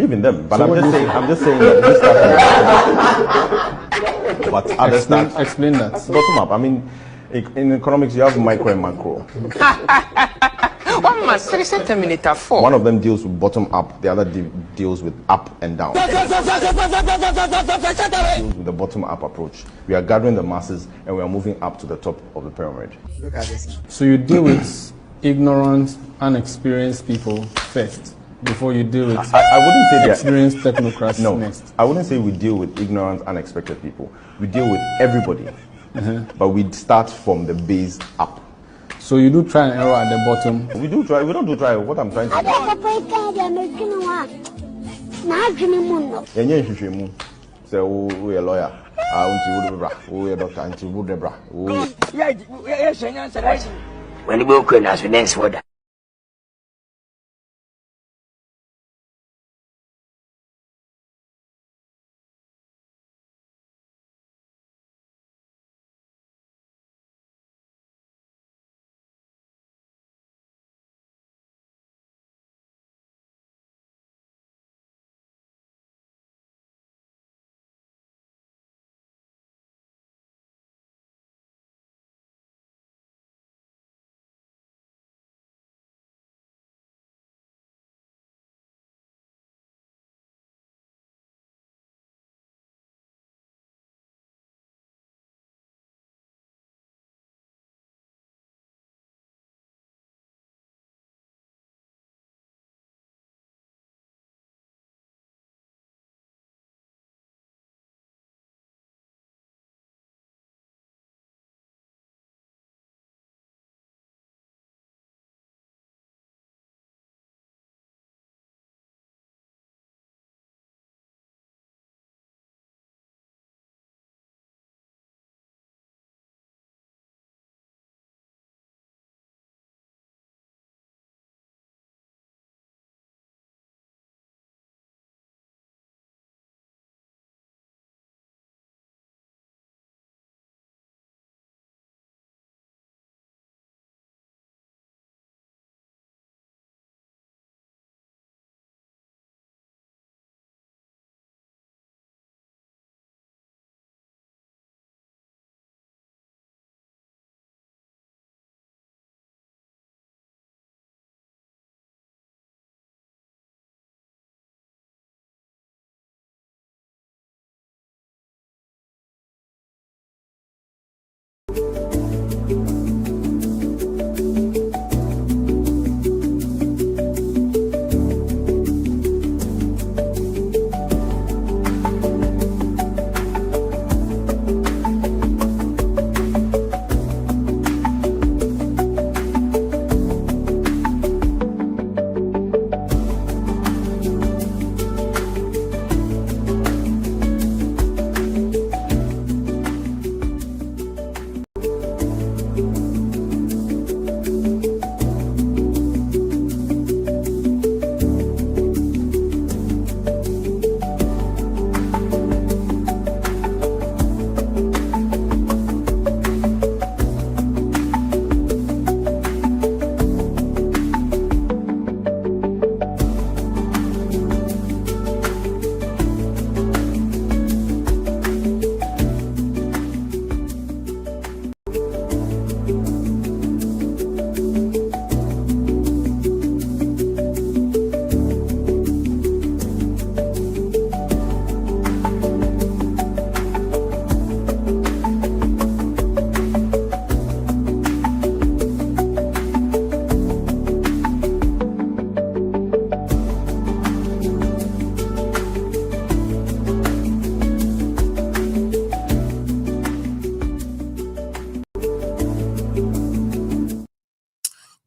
believe in them, but I'm just saying that we start. But others start. Explain that. Bottom up. I mean, in economics, you have micro and macro. One of them deals with bottom up, the other deals with up and down. Deals with the bottom up approach. We are gathering the masses and we are moving up to the top of the pyramid. Look at this. So you deal with ignorant, unexperienced people first before you deal with I wouldn't say experienced technocrats next. I wouldn't say we deal with ignorant, unexpected people. We deal with everybody, but we start from the base up. So you do try and error at the bottom. We do try. We don't do try. What I'm trying to do. Say, we a lawyer. We a doctor. When you go in as next word.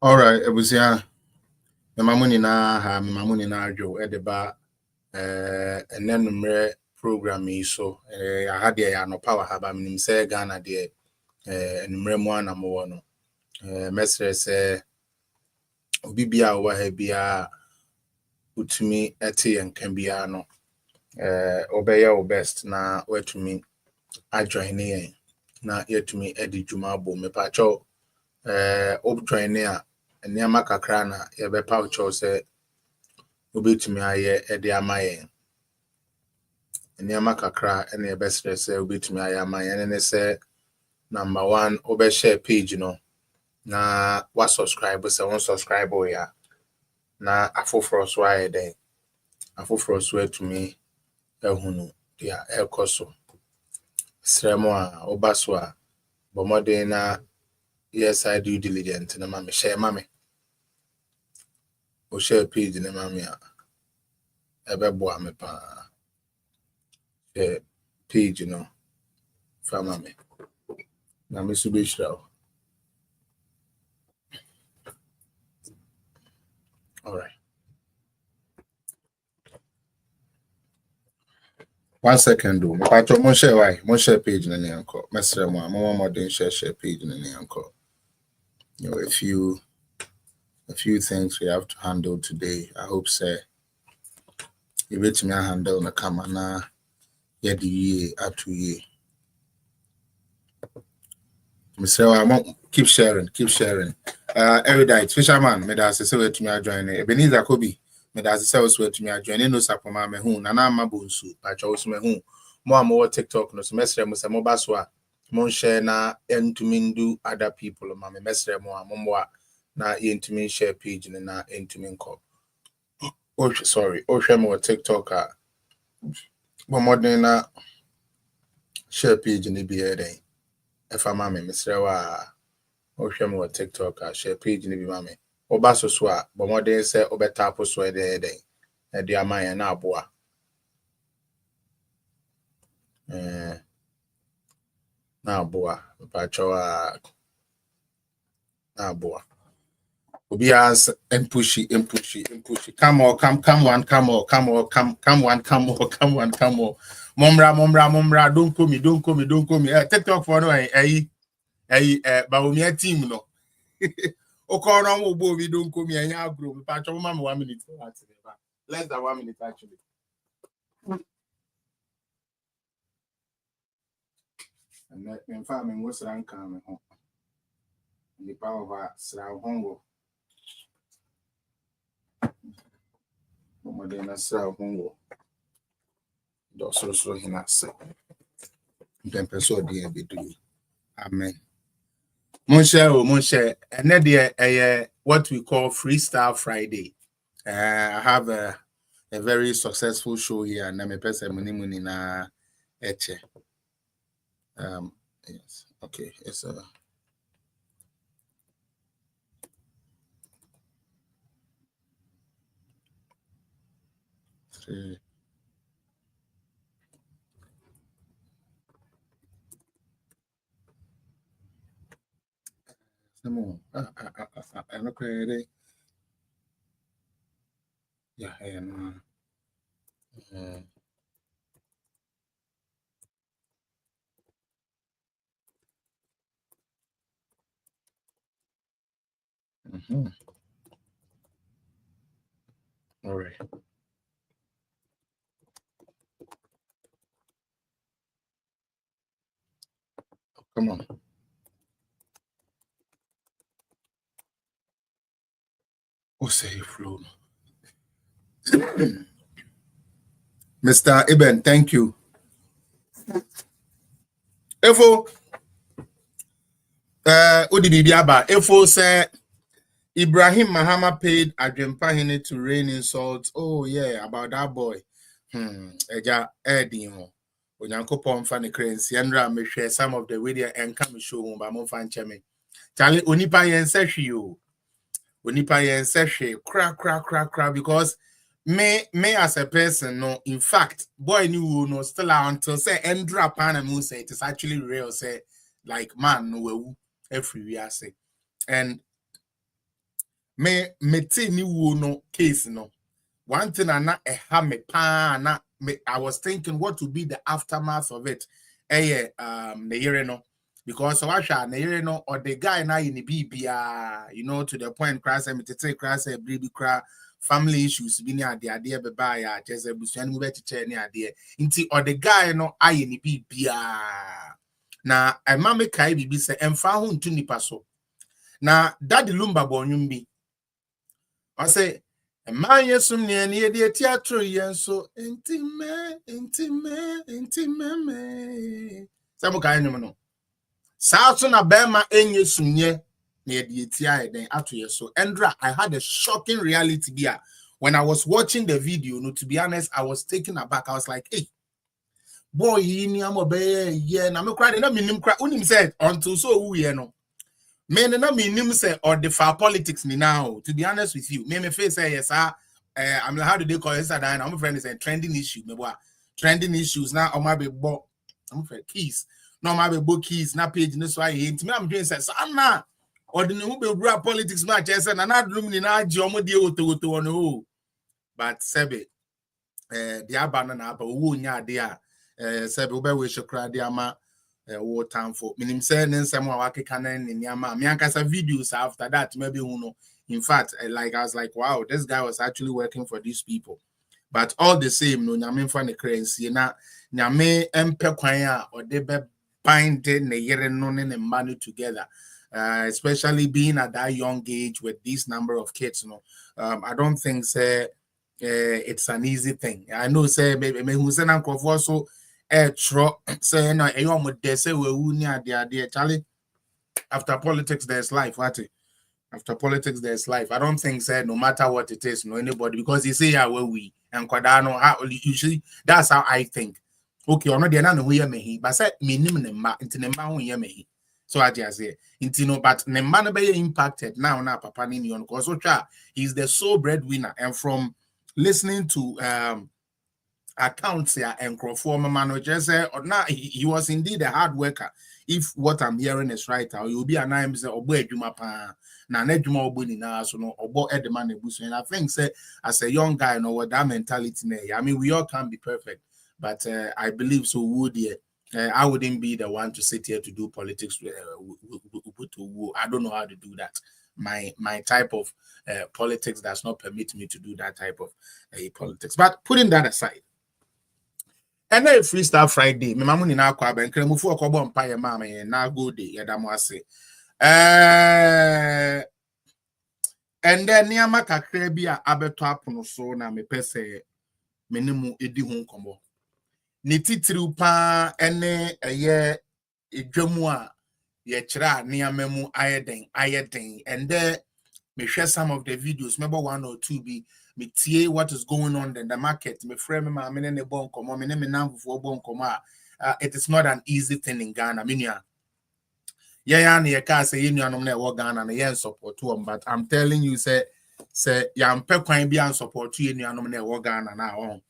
All right, it was yeah. My money na jo edeba and then program so I had the no power have I mean say Ghana de enumere mu anamo no mesre say obi bia wo ha bia utumi ete en kan bia no obey your best na wetumi adjoin yen na yetumi edi dwuma bo me pa cho ob join a nneema kakra na ye be pa cho say obetumi aye e de amaye nneema kakra ene e besre se obetumi aye amaye ene se number 1 obe share page no na wa subscribe se won subscribe o ya na afoforo so aye den afoforo so atumi ehunu ya ekoso sremo a obaso a bomode na yes I do diligent na mame share mame o share page na mame a ebe bo ame pa page no fa mame na me su be shira. All right. 1 second do. Patro mon share why? Mon share page na nyanko. Mesre mo mo den share page na nyanko. You know, a few things we have to handle today. I hope say you bet me handle na kama na ye di ye up to ye. Mr. I keep sharing. Every day, fisherman, me da say we to me join. Ebenezer Kobi, me da say we to me join. No sapoma me hu na ma bonsu. Pacho so me hu. Mo am TikTok no so mesre mo say mo baswa. Mo share na entumi ndu other people ma me mesre mo ammo na entumi share page na entumi nko. Oh sorry. Oh share mo TikTok a. Mo modern na share page ni bi eden. If I'm me mesre wa o hwem wo TikTok share page ni bi mame oba so a bo modern say obeta po so e de amaye na aboa na aboa pa chowa na aboa obi has push come on momra don't call me TikTok for no ba omi team no okoro mo gbo mi don't call me anya agro pa chow ma 1 minute less than 1 minute actually. And in fact me was ran kan me ho ni pa over sra hongo mo de na sra hongo do so hina se dem person dey be do. Amen. Mon share and then what we call Freestyle Friday. I have a very successful show here and I'm a person muni na eche. Yes, okay, it's a three. No, I'm not ready. Yeah, I am. All right. Come on. What's say flow? Mr. Eben, thank you. Efo Odibibiaba, Efo say Ibrahim Mahama paid Adjempa Hene to rain insults. Oh yeah, about that boy. Eja Edino. Onyankopon fan the cranes, Yandra me share some of the video and come show by mon fan cheme. Charlie Onipa yen seshi you. Onipa yen seshi crack because me as a person no, in fact, boy knew no still until say Endra pan and say it is actually real, say like man no every we say. And me te ni wo no case no. One thing na ha me pa na me I was thinking what would be the aftermath of it. Ne yere no because what na yere no or the guy na in the BBA, you know, to the point crass me tete crass baby cry family issues bi ni ade be ba ya just busuan mu be chiche ni ade nti or the guy no in the BBA na ema me kai bibi se emfa ho ntu nipa so na daddy lumba bo nwum bi I say Man yesum near the theatre yen so intime. Some kind of no. South na Bema enye sumye near the TI then after year. So Andra, I had a shocking reality here. When I was watching the video, no, to be honest, I was taken aback. I was like, hey, boy, yeah, na me cry, na minim cry. Unim said until so we no. Men na minim say or the far politics ni now. To be honest with you, me face say yes, I'm like, how do they call it? I'm friend is a trending issue. Me boy, trending issues now. On my be bo, I'm friend keys. No my be book keys. Na page this why he. Me I'm doing say sana. Or the new be politics match. I said na na room ni na jomo di oto no. But sebe, the abana na aba wo nya de a sebe obe we shokra de ama wo time for minim say nsem wa wakeka na ni ama me ankasa videos after that maybe who know. In fact, like I was like, wow, this guy was actually working for these people. But all the same, no nyame fa ne currency na nyame empe kwan a or de be bind ne yere no ne money together. Especially being at that young age with this number of kids, I don't think say it's an easy thing. I know say me who say na crofo so say na e say we near there Charlie. After politics there's life, what? After politics there's life. I don't think say no matter what it is, no anybody, because you say yeah where we and kwadano how usually that's how I think. Okay, no dey na no hear me, but say me nim ne ma nti ne ma ho hear me. So I just say, but ne ma no be impacted now na papa ni on cause so he's the sole breadwinner, and from listening to accounts here and Crawford manager say or now he was indeed a hard worker. If what I'm hearing is right, you'll be an name say obo edwuma pa na edwuma obo ni na so no obo edema ebuso. And I think say as a young guy, what that mentality I mean we all can't be perfect, but I believe so would I wouldn't be the one to sit here to do politics I don't know how to do that. My type of politics does not permit me to do that type of politics. But putting that aside, and then Freestyle Friday, my mama ni na kwa ben kremu fu okobo mpa ye mama ye na go day ye da mo ase. And then niama kakra bi a abeto apono so na me pese menimu edi ho nkomo. Ni titiri pa ene eye edwamu a ye kira niama mu ayeden, and then me share some of the videos, maybe 1 or 2 be me tie what is going on in the market. Me frame me ne bon komo me ne me namfo bon komo it is not an easy thing in Ghana. Minya yeah na ye ka say nuanom na e wo Ghana na ye support them, but I'm telling you say ya mpe kwan bi an support you nuanom na e wo Ghana na on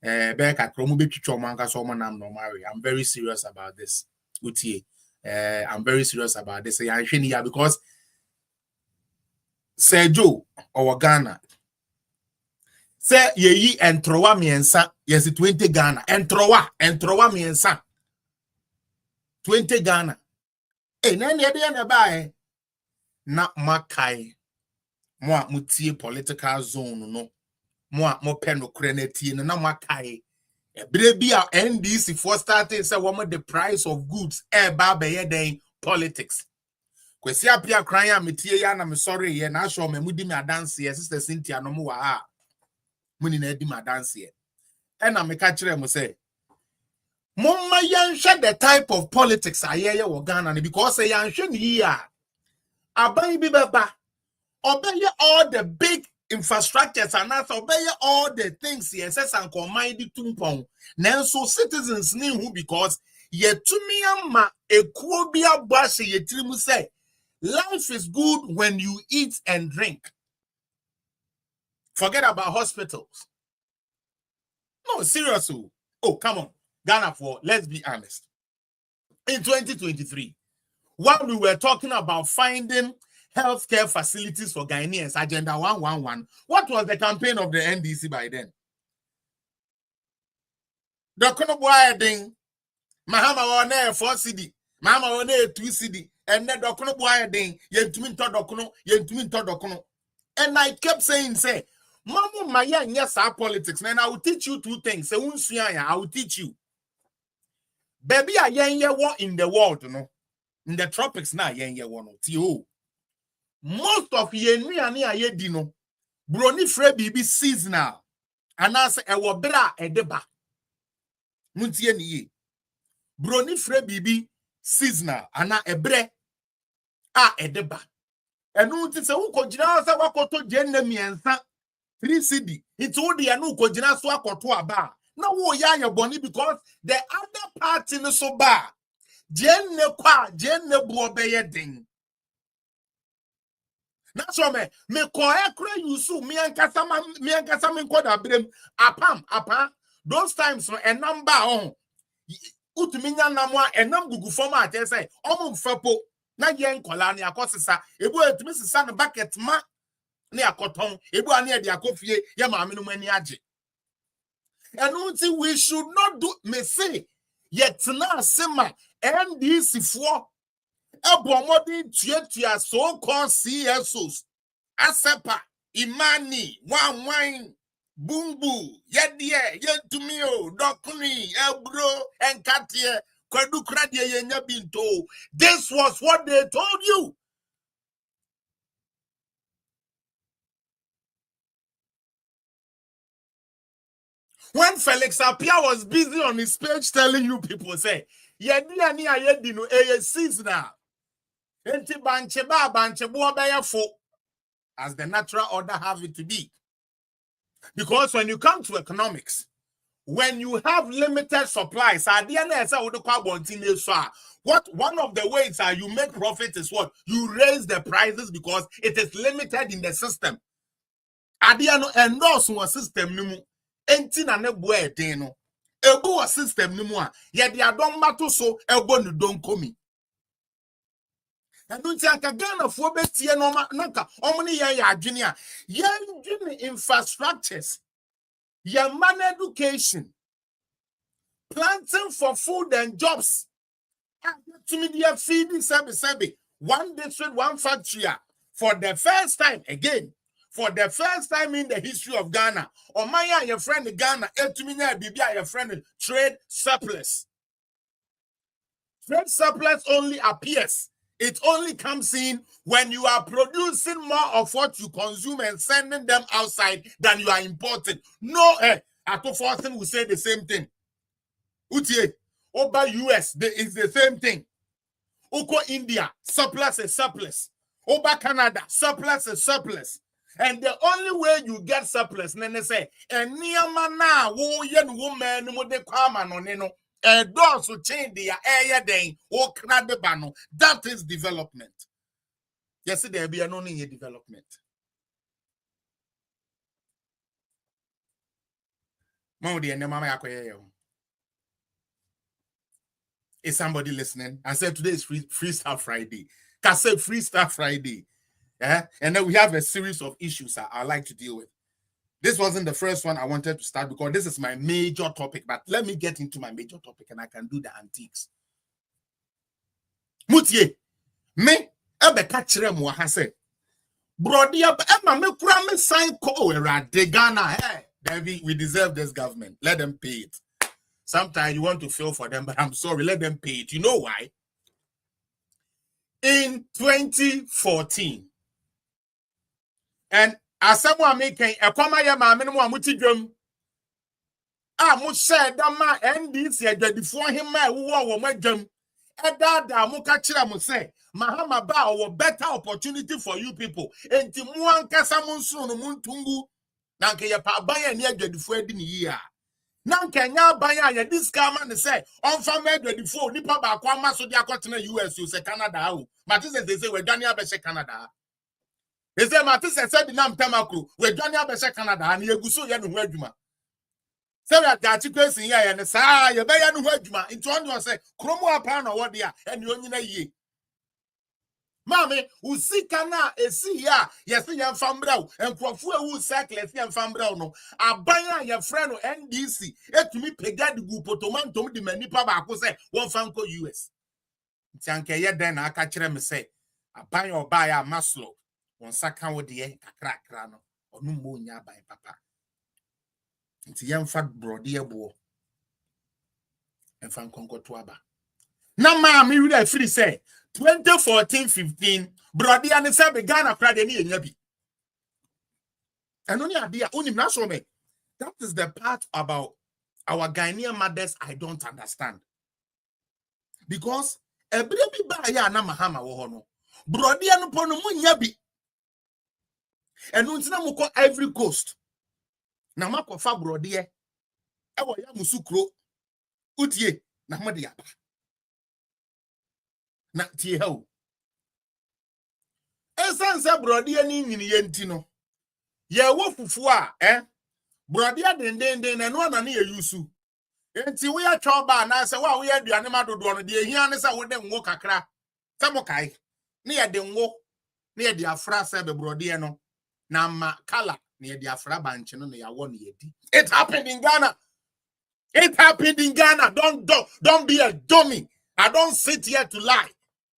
be ka kromo be twitwo manka so mo nam no marry. I'm very serious about this. Utie I'm very serious about this. Ya hwe ni ya because Sergio or Ghana say ye entrowa miensa yes 20 Ghana entrowa miensa 20 Ghana na de na bae na makai mo mutie political zone no mo pe no kure na tie na makai ebre bi a NDC for starting say wo the price of goods ba be den politics. Kwesi apia kran ya metie ya na me sorry ye na show me mudi me dance ye sister Cynthia no mo wa ha muni na di ma dance ye e na me ka kire mo say momma yanhwe the type of politics ayeye wo Ghana because say yanhwe ni ya aban bi beba obeye all the big infrastructures and that obey all the things yes and command the tumpon nanso citizens ni who because ye tumi ama ekuo bi abase ye tirimu say life is good when you eat and drink. Forget about hospitals. No, seriously. Oh, come on. Ghana let's be honest. In 2023, while we were talking about finding healthcare facilities for Ghanaians, Agenda 111, what was the campaign of the NDC by then? Dokono boy ding, Mahama one 4 CD, Mahama one 2 CD. And then dokono boy ding, yentumi to dokono. And I kept saying, say, Mamu maya yes our politics. And I will teach you 2 things. Say I will teach you. Baby, I yen in the world, in the tropics now, yen no. Most of ye ni dino. Broni frɛ bibi seasonal. Anase ɛwɔ bra ɛdeba. Muntie ni ye. Broni frɛ bibi seasonal ana ebre a ɛdeba. Ɛnu nti sɛ wokɔgyina sɛ wakoto gyenna miɛnsa 3 cedi. Nti wo de anu kɔgyina so akoto aba. Na wo ya ye boni because the other party no so ba. Genne buo beye ding. Na so me ko ekra yusu me ankasa me nkoda brem apa those times no a number on utumi nya namwa enam gugu form a te say omo mfapo na ye nkola ne akosesa ebu etumi sesa no bucket ma ne akoton ebu ane e de akofie ye maame no mani age. And until we should not do me say yet na sema NDC for Ebomodi tuatua so called CSOs Asepa Imani wine Bumbu Yedie Yentumio Dokuni Ebro and Katie Kwadukradie Yenya Binto. This was what they told you. When Felix Apia was busy on his page telling you people say Yedia ni ayedino seasonal. Enti banche bo beya fo as the natural order have it to be. Because when you come to economics, when you have limited supplies, what one of the ways you make profit is what? You raise the prices because it is limited in the system. Adiano endorse one system nimu. Enti na ne boe deno. Ego system nimu a ye dia don mato so ego nu don komi. And don't think Ghana for betie no naka omni ya adwene a ye ndwene infrastructures ye man education planting for food and jobs to me dia feeding service one district one factory for the first time again for the first time in the history of Ghana or my your friend Ghana to me na bibia your friend trade surplus only appears. It only comes in when you are producing more of what you consume and sending them outside than you are importing. No, Ato Forsten will say the same thing. Utie, over US, it's the same thing. Oko India, surplus is surplus. Over Canada, surplus is surplus. And the only way you get surplus, nene say, and niamana wo yen woman mo de kwama no neno. Doors will change the area then or bano. That is development. Yes, there be an only development. Is somebody listening? I said today is Freestyle Friday. I said Freestyle Friday. Yeah, and then we have a series of issues I like to deal with. This wasn't the first one I wanted to start because this is my major topic, but let me get into my major topic and I can do the antiques. Mutie, me, ebe kachire mo ha se. Brody, ema me kura me sign ko de Ghana. Hey, David, we deserve this government. Let them pay it. Sometimes you want to feel for them, but I'm sorry, let them pay it. You know why? In 2014, and as someone making a kwama ya ma menu amuti dwom mu share da ma NDC adwadifo him ma wo madwom da mu ka kire mu say mahama ba o better opportunity for you people enti mu ankasa mu nsuru no mu ntungu na nke ye pa ban ya ni adwadifo adi ni yi a na nke nya ban ya discount man say onfa ma adwadifo nipa ba kwa ma so di akotena US o se Canada o matise say we dwane abese Canada. Is there Matis said the name Tamakru? We Johnny Abesha Canada and Yaguso Yanu Wedjuma. Say that articles in here and say, you bear no Wedjuma. Into one you say, Chromo upon or what dear, and you only ye. Mammy, who see cana a see ya, yes, young Fambrow, and Profu who sackless young Fambrow. No, I buy your friend NDC, et to me pegad gupotoman to the Manipa say, one Franco US. Tianke then I catch them say, I buy or buy a Maslow. On saka wo de kakra no onu mo nya ban papa nti yem fa brode ebo en fan konkoto aba na ma me wi da free say 2014-15 brode an say be Ghana kra de ne nya bi And only idea, only national me. That is the part about our Ghanaian mothers I don't understand. Because a baby by ya na mahama wo no. Brody anu pono mu nyabi. And untina mu ko Ivory Coast. Na makofa brody e wo ya musukro. Utie na mode yaba. Na tie ho. Esanse brody ani nyini ye nti no. Ye wo fufu a brody den na no na ye yusu. Enti we ya choba na se wa we aduane madodo no de ehia ne se wo de nwo kakra. Samokai. Ne ye de nwo, ne ye de afra se be brody no. Na ma kala ne ye de afra banche no ya wo ne ye di. It happened in Ghana. It happened in Ghana. Don't be a dummy. I don't sit here to lie.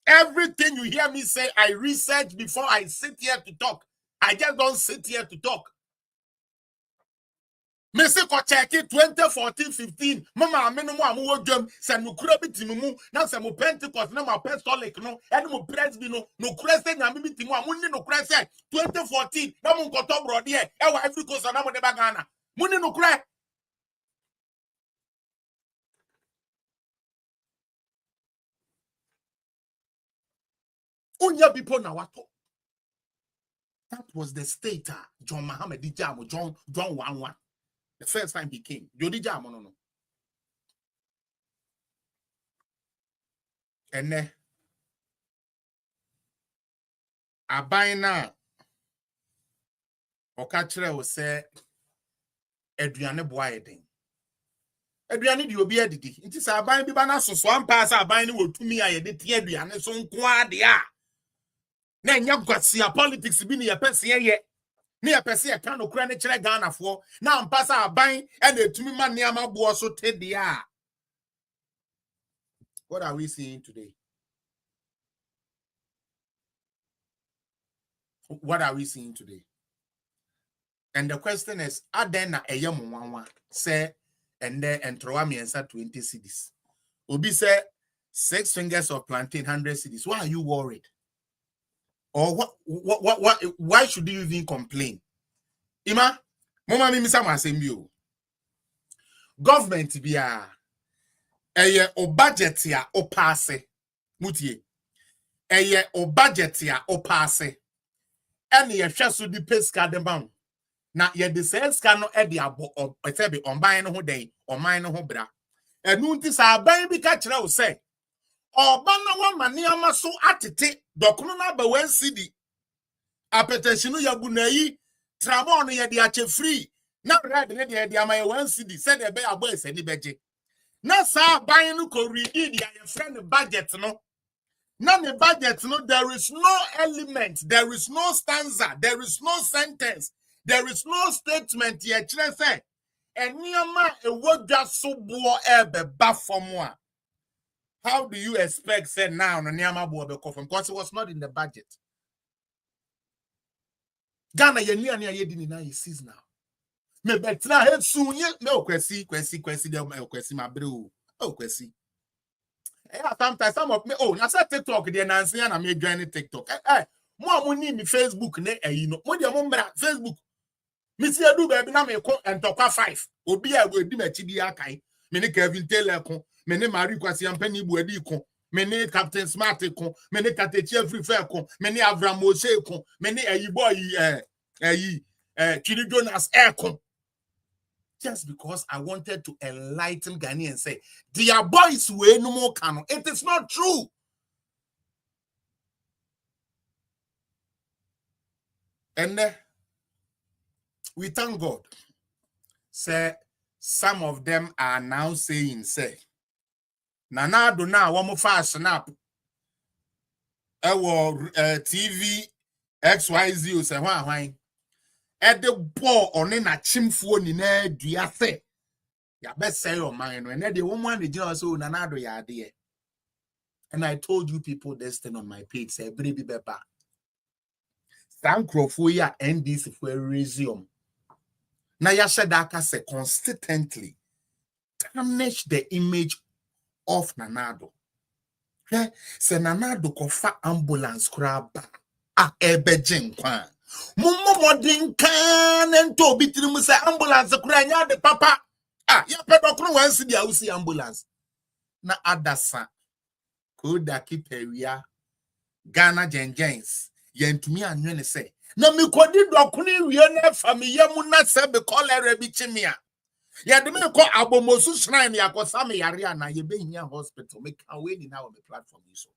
Everything you hear me say, I research before I sit here to talk. I just don't sit here to talk. Me se ko check it 2014-15. Mama amenu mo amu wodwam se nukura bitimu mu na se mo Pentecost na mo apostolic no e mo presby no nukura se nyame bitimu amu ni nukura se 2014 na mo nkoto brode e wa Ivory Coast na mo de ba Ghana. Mo ni nukura. Unya people na wato. That was the state John Mohammed Dijamo, John 11. The first time he came. Jodi Jamo no. And then Abaina Okachre will say Adriane Boyedin. Adriane di obi edidi. It is Abain Bibana so one pass Abain will to me I did Adriane so quadia. Na nya gwatsia politics bi ne yepese ye ne yepese ye kan okura ne kire Ghana fo na mpasa aban e na etumi ma ne amaboa so tede a. What are we seeing today? What are we seeing today? And the question is, adena eyem nwanwa say and then entrowa miensa 20 cedis. Obi say 6 fingers of plantain 100 cedis. Why are you worried? Or why should you even complain? Ima, mama mi misa masembio. Government biya eye o budget ya o passe. Mutie. Eye o budget ya o passe. Ene ye hwe so di peska de ban. Na ye de senska no e de abo o etebe onban no ho den, onman no ho bra. Enu nti sa aban bi ka kire wo se Oba na wa mane amaso atete dokono na ba wan cedi apetensinu yagu na yi tramo no ye de ache free na red ne de amaye wan cedi se de be abo esani beje na sa ban no ko read the your friend budget no na the budget no there is no element, there is no stanza, there is no sentence, there is no statement ye kire se eniama ewodwa so bo ebe ba form. How do you expect say now no niama bo be confirm because it was not in the budget? Ghana ye ni ye di ni na ye sees now. Me betra he sunye me okwesi dem me okwesi mabre o kwesi. Sometimes some of me na say TikTok dey na nsia na me join TikTok. Mo ni mi Facebook ne eyi no. Mo dey mo mbra Facebook. Me see adu be na me ko entokwa 5. Obi a go di machi bi akai. Me ne Kevin Taylor ko. Me ne Marie Kwasi Ampani Buadi kon, me ne Captain Smart kon, me ne Katechi Free Fair kon, me ne Avram Mose kon, me ne Chidi Jonas Air kon. Just because I wanted to enlighten Ghanaians and say, their boys way no more canon. It is not true. And we thank God. Say, some of them are now saying, say, Nana do na womo fa snap TV XYZ o se hwan e de ball one na chimfuo ni na dua se ya be say your mind no and de womo an gina so Nana do ya de. And I told you people this thing on my page say brebi beba sankrofo ya NDC for resume na ya shedaka say consistently tarnish the image of Nanado. Se Nanado kofa ambulance kraba a ebejen kwa Mummo modin kan ento bitiri mu say ambulance kura nya de papa. Ah, ya pedokro wan si dia usi ambulance. Na adasa koda kipewia Ghana Jengens yentumi anwene say na mi kodi dokuni wie na family mu na se be cholera bi chimia. Ya de me ko abomosu shrine ya ko same yare na ye behia hospital make away ni na on the platform so.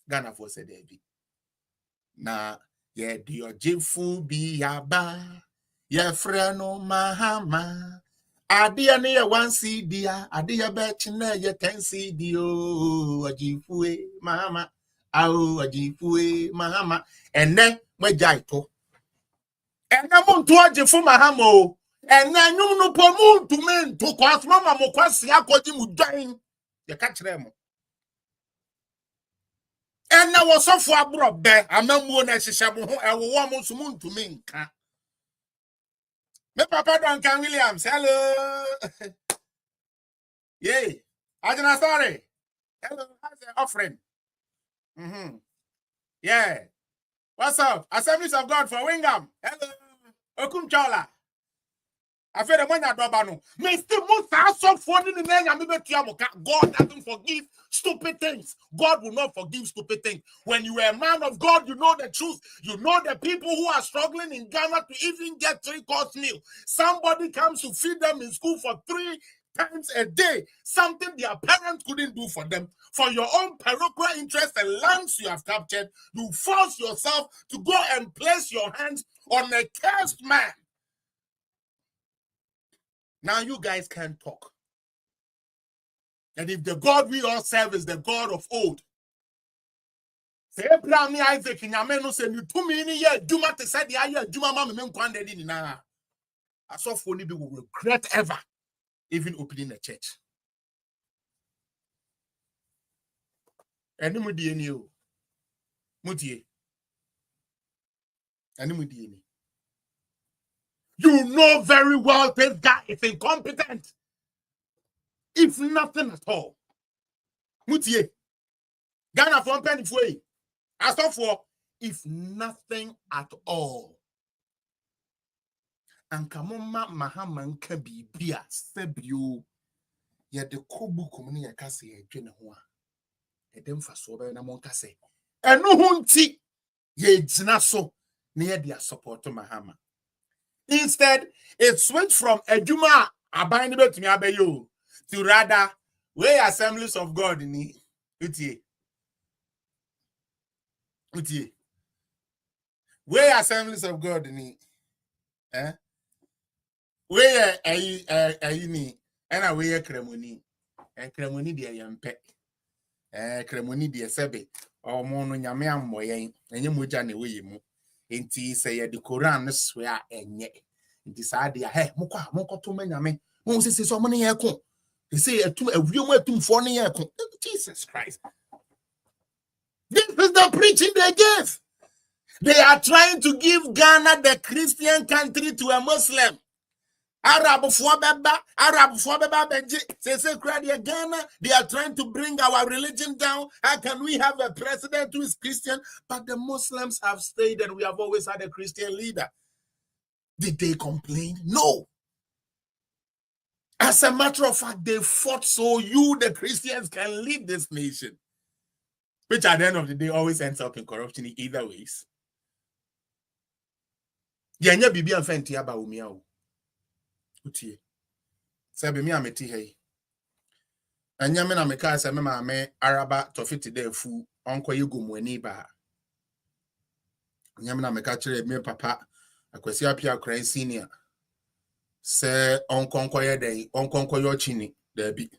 Ghana for said there be. Na ye dio jifu bi yaba ye freno mahama adia ne ye 1 CD adia be chine ye 10 CD o ajifue mahama au ajifue mahama ene mwejai to ene muntu ajifu mahama o ene nyum no po muntu men to kwasma mama mo kwase akodi mu dwan ye ka kire mo ena wo sofo abro be amamuo na hihye mo ho ewo mo so muntu men nka. Me papa Duncan Williams, hello. Yay. Ajina sorry. Hello, how's the offering? Yeah. What's up? Assemblies of God for Wingham. Hello. Okum Chola. I feel the money at Dobano. Mr. Musa so funny in the name of God doesn't forgive stupid things. God will not forgive stupid things. When you are a man of God, you know the truth. You know the people who are struggling in Ghana to even get 3-course meal. Somebody comes to feed them in school for 3 times a day. Something their parents couldn't do for them. For your own parochial interest and lands you have captured, you force yourself to go and place your hands on a cursed man. Now you guys can talk. And if the God we all serve is the God of old, say Abraham Isaac in Yameno said you 2 million years, Juma to say the aya Juma Mamma Menquanded in I saw for will regret ever even opening a church. Anybody in you, Mutie. Anybody in you know very well this guy is incompetent. If nothing at all. Mutie. Ghana from penny way. I saw for if nothing at all. And Kamoma Mahaman Kabi Bia Sebio yet the Kobu Communia Cassie a Genoa. A demfa sober and a moncase. And no hunti ye znaso near their support to Mahama. Instead, it switched from a Juma abandoned to Miabeyo to rather way assemblies of God in it. Way assemblies of God in it. Where a ni and a way a cremoni dear young pet. Cremoni dear sebe or mono yamiam moyen and yamujani way mu. Inti say the Koran swear and yet. Decide hey, Moko to many. Moses is so many year con. They say a real 2 year con. Jesus Christ. This is the preaching they give. They are trying to give Ghana, the Christian country, to a Muslim. Arab for Benji. Say Ghana. They are trying to bring our religion down. How can we have a president who is Christian? But the Muslims have stayed and we have always had a Christian leader. Did they complain? No. As a matter of fact, they fought so you, the Christians, can lead this nation. Which at the end of the day always ends up in corruption in either ways. Yenya bibi anfenti aba umia o. Utie. Sebe mi ameti hey. Anya me na meka se me ma me araba tofiti de fu onko yego mu ani ba. Anya me na meka kire me papa akwasi apia kran senior. Se onkonko ye dey onkonko yo chini da bi.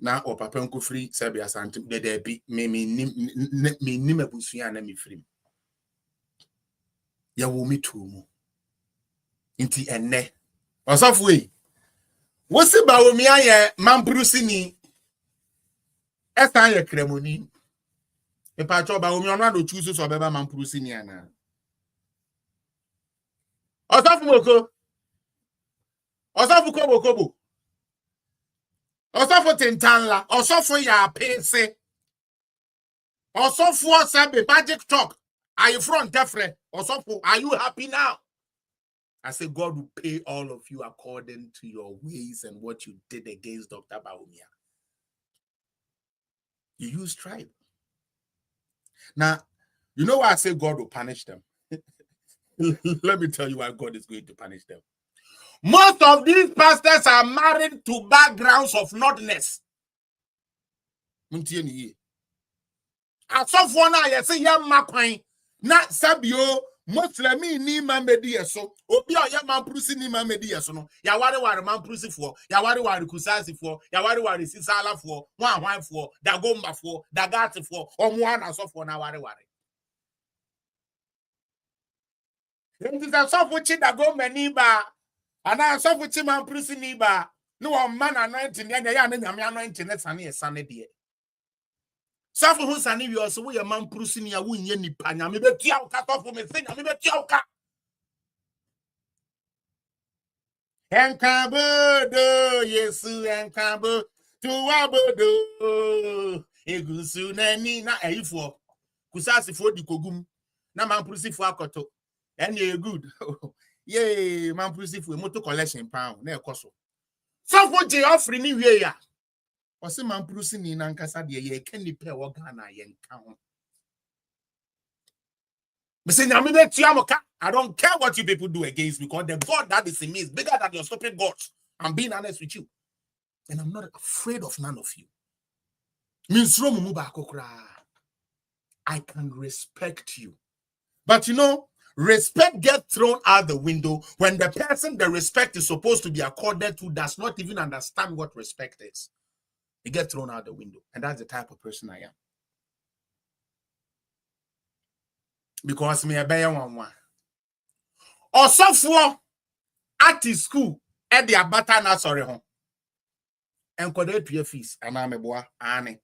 Na o papa nko free sebe asante de da bi me nim abusua na me free. Ya wo mi tu mu. Inti enne Osafwe, what's about me? I am Mambrusini. Esta ye cremoni. E pacho ba omi ona do choose so beba Mambrusini ana. Osafu moko. Osafu kobo. Osafu TINTAANLA. Osafu YAAPEESE. Osafu sabe magic talk. Are you front different? Or something? Are you happy now? I say God will pay all of you according to your ways and what you did against Dr. Baumia. You use tribe. Now, you know why I say God will punish them? Let me tell you why God is going to punish them. Most of these pastors are married to backgrounds of notness. Asofo na ye say yam makwan na sabio Muslimi ni mamedi yeso obi o yam mamprusi ni mamedi yeso no ya ware mamprusi fo ya ware kusasi fo ya ware sisala fo wan fo dagomba fo dagati fo omo ana asofo na ware enti asofo chi dagomba ni ba ana asofo chi mamprusi ni ba no o man anointing ya na nyame anointing na sane esane de Safo hu sane wi oso wo ye man prusi ni a wo nye nipa nya me betua uka sofo me se nya me betua uka enkabodo yesu enkabo tuwabodo egusu nani na eifo kusasifo di kogum na man prusi fo akoto ene good ye man prusi fo moto collection pound na ekoso safo je offering ni wie ya Ose man prusi ni na nkasa de ye ken ni pe wo Ghana ye nka ho. Me say nyame be tuamoka. I don't care what you people do against me because the God that is in me is bigger than your stupid gods. I'm being honest with you. And I'm not afraid of none of you. Minsro mu ba kokra. I can respect you. But you know, respect gets thrown out the window when the person the respect is supposed to be accorded to does not even understand what respect is. It gets thrown out the window. And that's the type of person I am. Because me a bear one. Or software at his school at the abata na sorry home. And could they pay fees? And I'm a boy, Annie.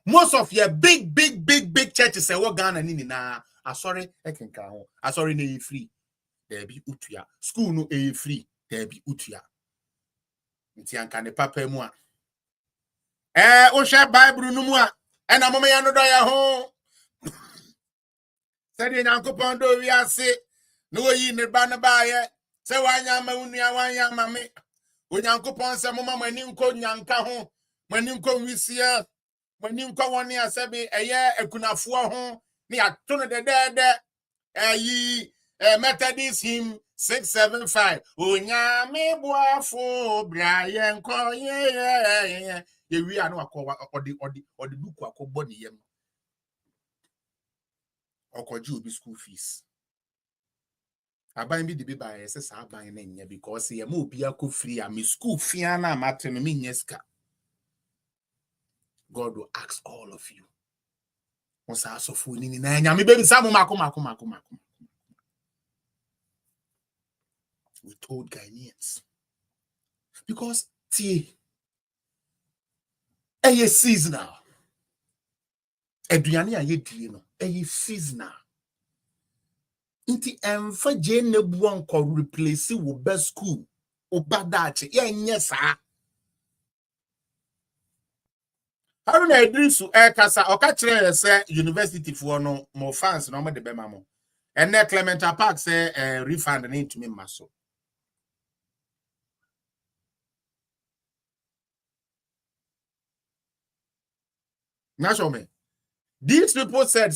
Most of your big churches say what Ghana nini na. I sorry, I can count. I sorry, no free. There be utia. School no free. There be utia. Ntianka ne papa mu a. O share Bible no mu a. And I'm ya no do ya ho. Said Yankopon do we ase. No yi ne ba na ba ye. Se wanya ma unua wanya ma me. Onyankopon se mo ma mani nko nyanka ho. Mani nko wisia. Mani nko woni asebe eye akunafo ho. Ni ato no de. Yi Methodist hymn 675. Onyame boafo bra ye nko ye. Ye wi anu akọ odi buku akọbọ ne yem. Okoji obi school fees. Aban bi de bi ba ese sa aban na nya because ye ma obi akọ free am school fee na matter no me nyeska. God will ask all of you. Onsa asofo ni na nya me be bisa mo mako. We told Ghanaians. Because eye seasonal. Eduane a ye die no, eye seasonal. Inti emfa je ne buon ko replace wo best school. Obadache ye nye sa. Haruna Idrisu kasa oka kire se university fo no mo fans no mo de bema mo. Ene Clementa Park say refund na into me maso. Now show me. These people said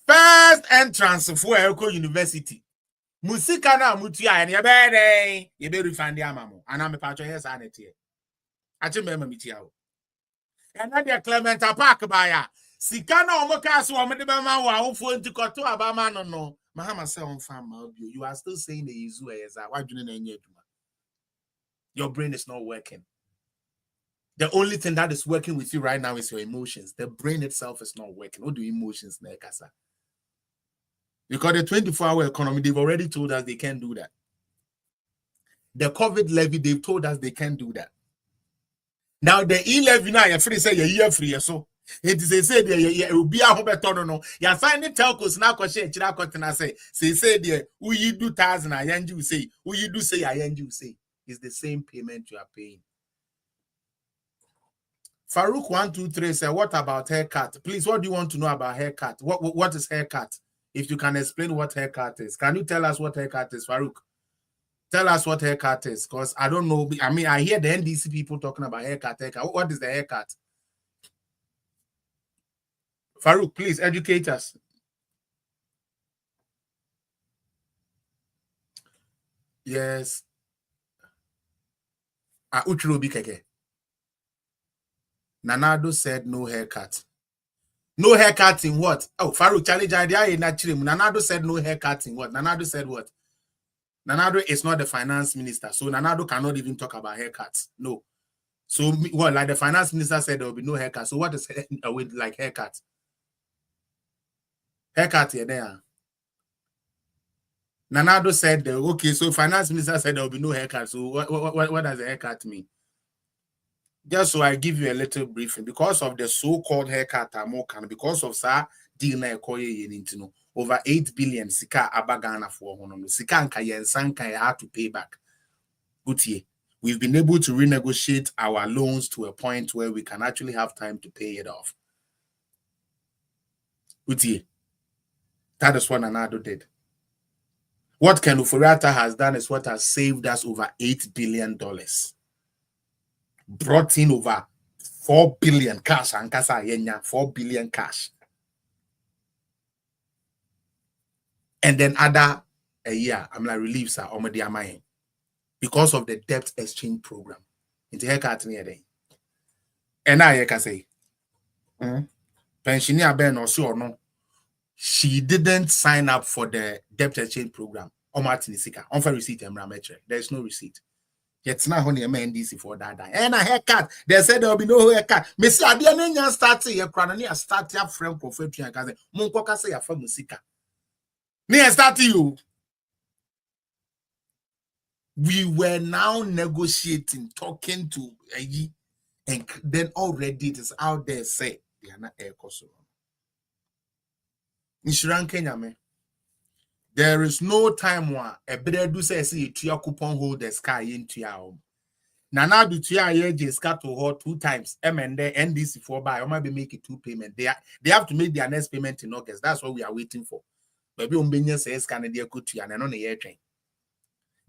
first entrance for Elko University. Musika na mutia and ye be refund the amamo. And I'm a patch yes and it here. I just remember mitiao. And then the Clementa Park buyer. Sikana omokaso omedebama wa phone to koto abama no. Mahama say on farm you are still saying the izu eza. Why do you Your brain is not working. The only thing that is working with you right now is your emotions. The brain itself is not working. What do emotions nekasa? Because the 24-hour economy, they've already told us they can't do that. The COVID levy, they've told us they can't do that. Now the E-levy now, you're free say you're year free, so it is say there will be a whole better no. You're finding telcos now question say there who you do 1,000 I you say who you do say I you say is the same payment you are paying. Farouk 123 said, what about haircut? Please, what do you want to know about haircut? What is haircut? If you can explain what haircut is. Can you tell us what haircut is, Farouk? Tell us what haircut is, because I don't know. I mean, I hear the NDC people talking about haircut. What is the haircut? Farouk, please educate us. Yes. Uchirobi keke. Nanado said no haircut. No haircut in what? Oh, Farouk challenge idea in that Nanado said no haircut in what? Nanado said what? Nanado is not the finance minister, so Nanado cannot even talk about haircuts. No. So, well, like the finance minister said, there will be no haircut. So, what is with like haircut? Haircut here there. Nanado said, okay, so finance minister said there will be no haircut. So, what does a haircut mean? Just so I give you a little briefing, because of the so-called haircut, because of Sir Dina Ekoye over 8 billion Sika Abagana for Honono. Sika and Kayen Sanka had to pay back. Good. We've been able to renegotiate our loans to a point where we can actually have time to pay it off. Good. That is what Nanado did. What Ken Ufuriata has done is what has saved us over $8 billion. Brought in over 4 billion cash and kasa yenya 4 billion cash. And then other a year, I'm like reliefs are already amine because of the debt exchange program. Into haircut near day. And I can say, pensioner Ben or so or no, she didn't sign up for the debt exchange program. On Martin Sika, on for receipt and metric. There's no receipt. Yet now only a man DC for that. And a haircut. They said there will be no haircut. Missy, I didn't start your cranny. I start your friend profession. I say, Moncoca say a from Musika. Me, I start you. We were now negotiating, talking to and then already it is out there. Say, they are not air cost. In Sri Lanka, me. There is no time where a better do say to your coupon holder sky into your Nana do to your scat to her 2 times. And the NDC for buy or might be making 2 payments. They have to make their next payment in August. That's what we are waiting for. Maybe Umbenya says Canada go to and on the air train.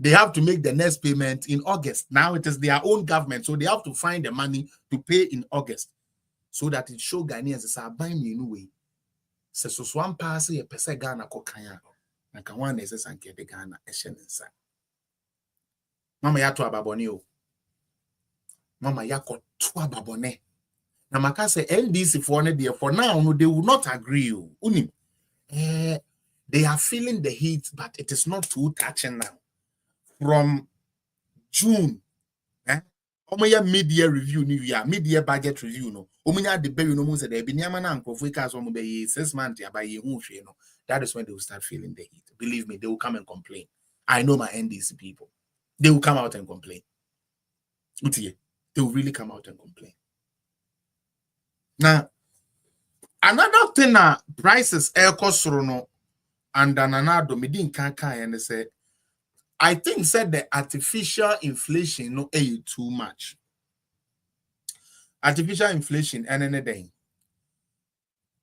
They have to make the next payment in August. Now it is their own government, so they have to find the money to pay in August so that it show Ghanaians is buying me anyway. So one pass a pesa Ghana kokanya. Naka one is a sanke de Ghana eshensa. Mama yato ababone o. Mama yako to ababone. Na maka say LDC for now they will not agree. Unim. They are feeling the heat, but it is not too touching now. From June, mid-year review, new year, mid-year budget review, no. The baby no said there be niamana and because 6 months by that is when they will start feeling the heat. Believe me, they will come and complain. I know my NDC people. They will come out and complain. They will really come out and complain. Now, another thing prices air cost no and another me didn't and they say I think said the artificial inflation no too much. Artificial inflation and anything.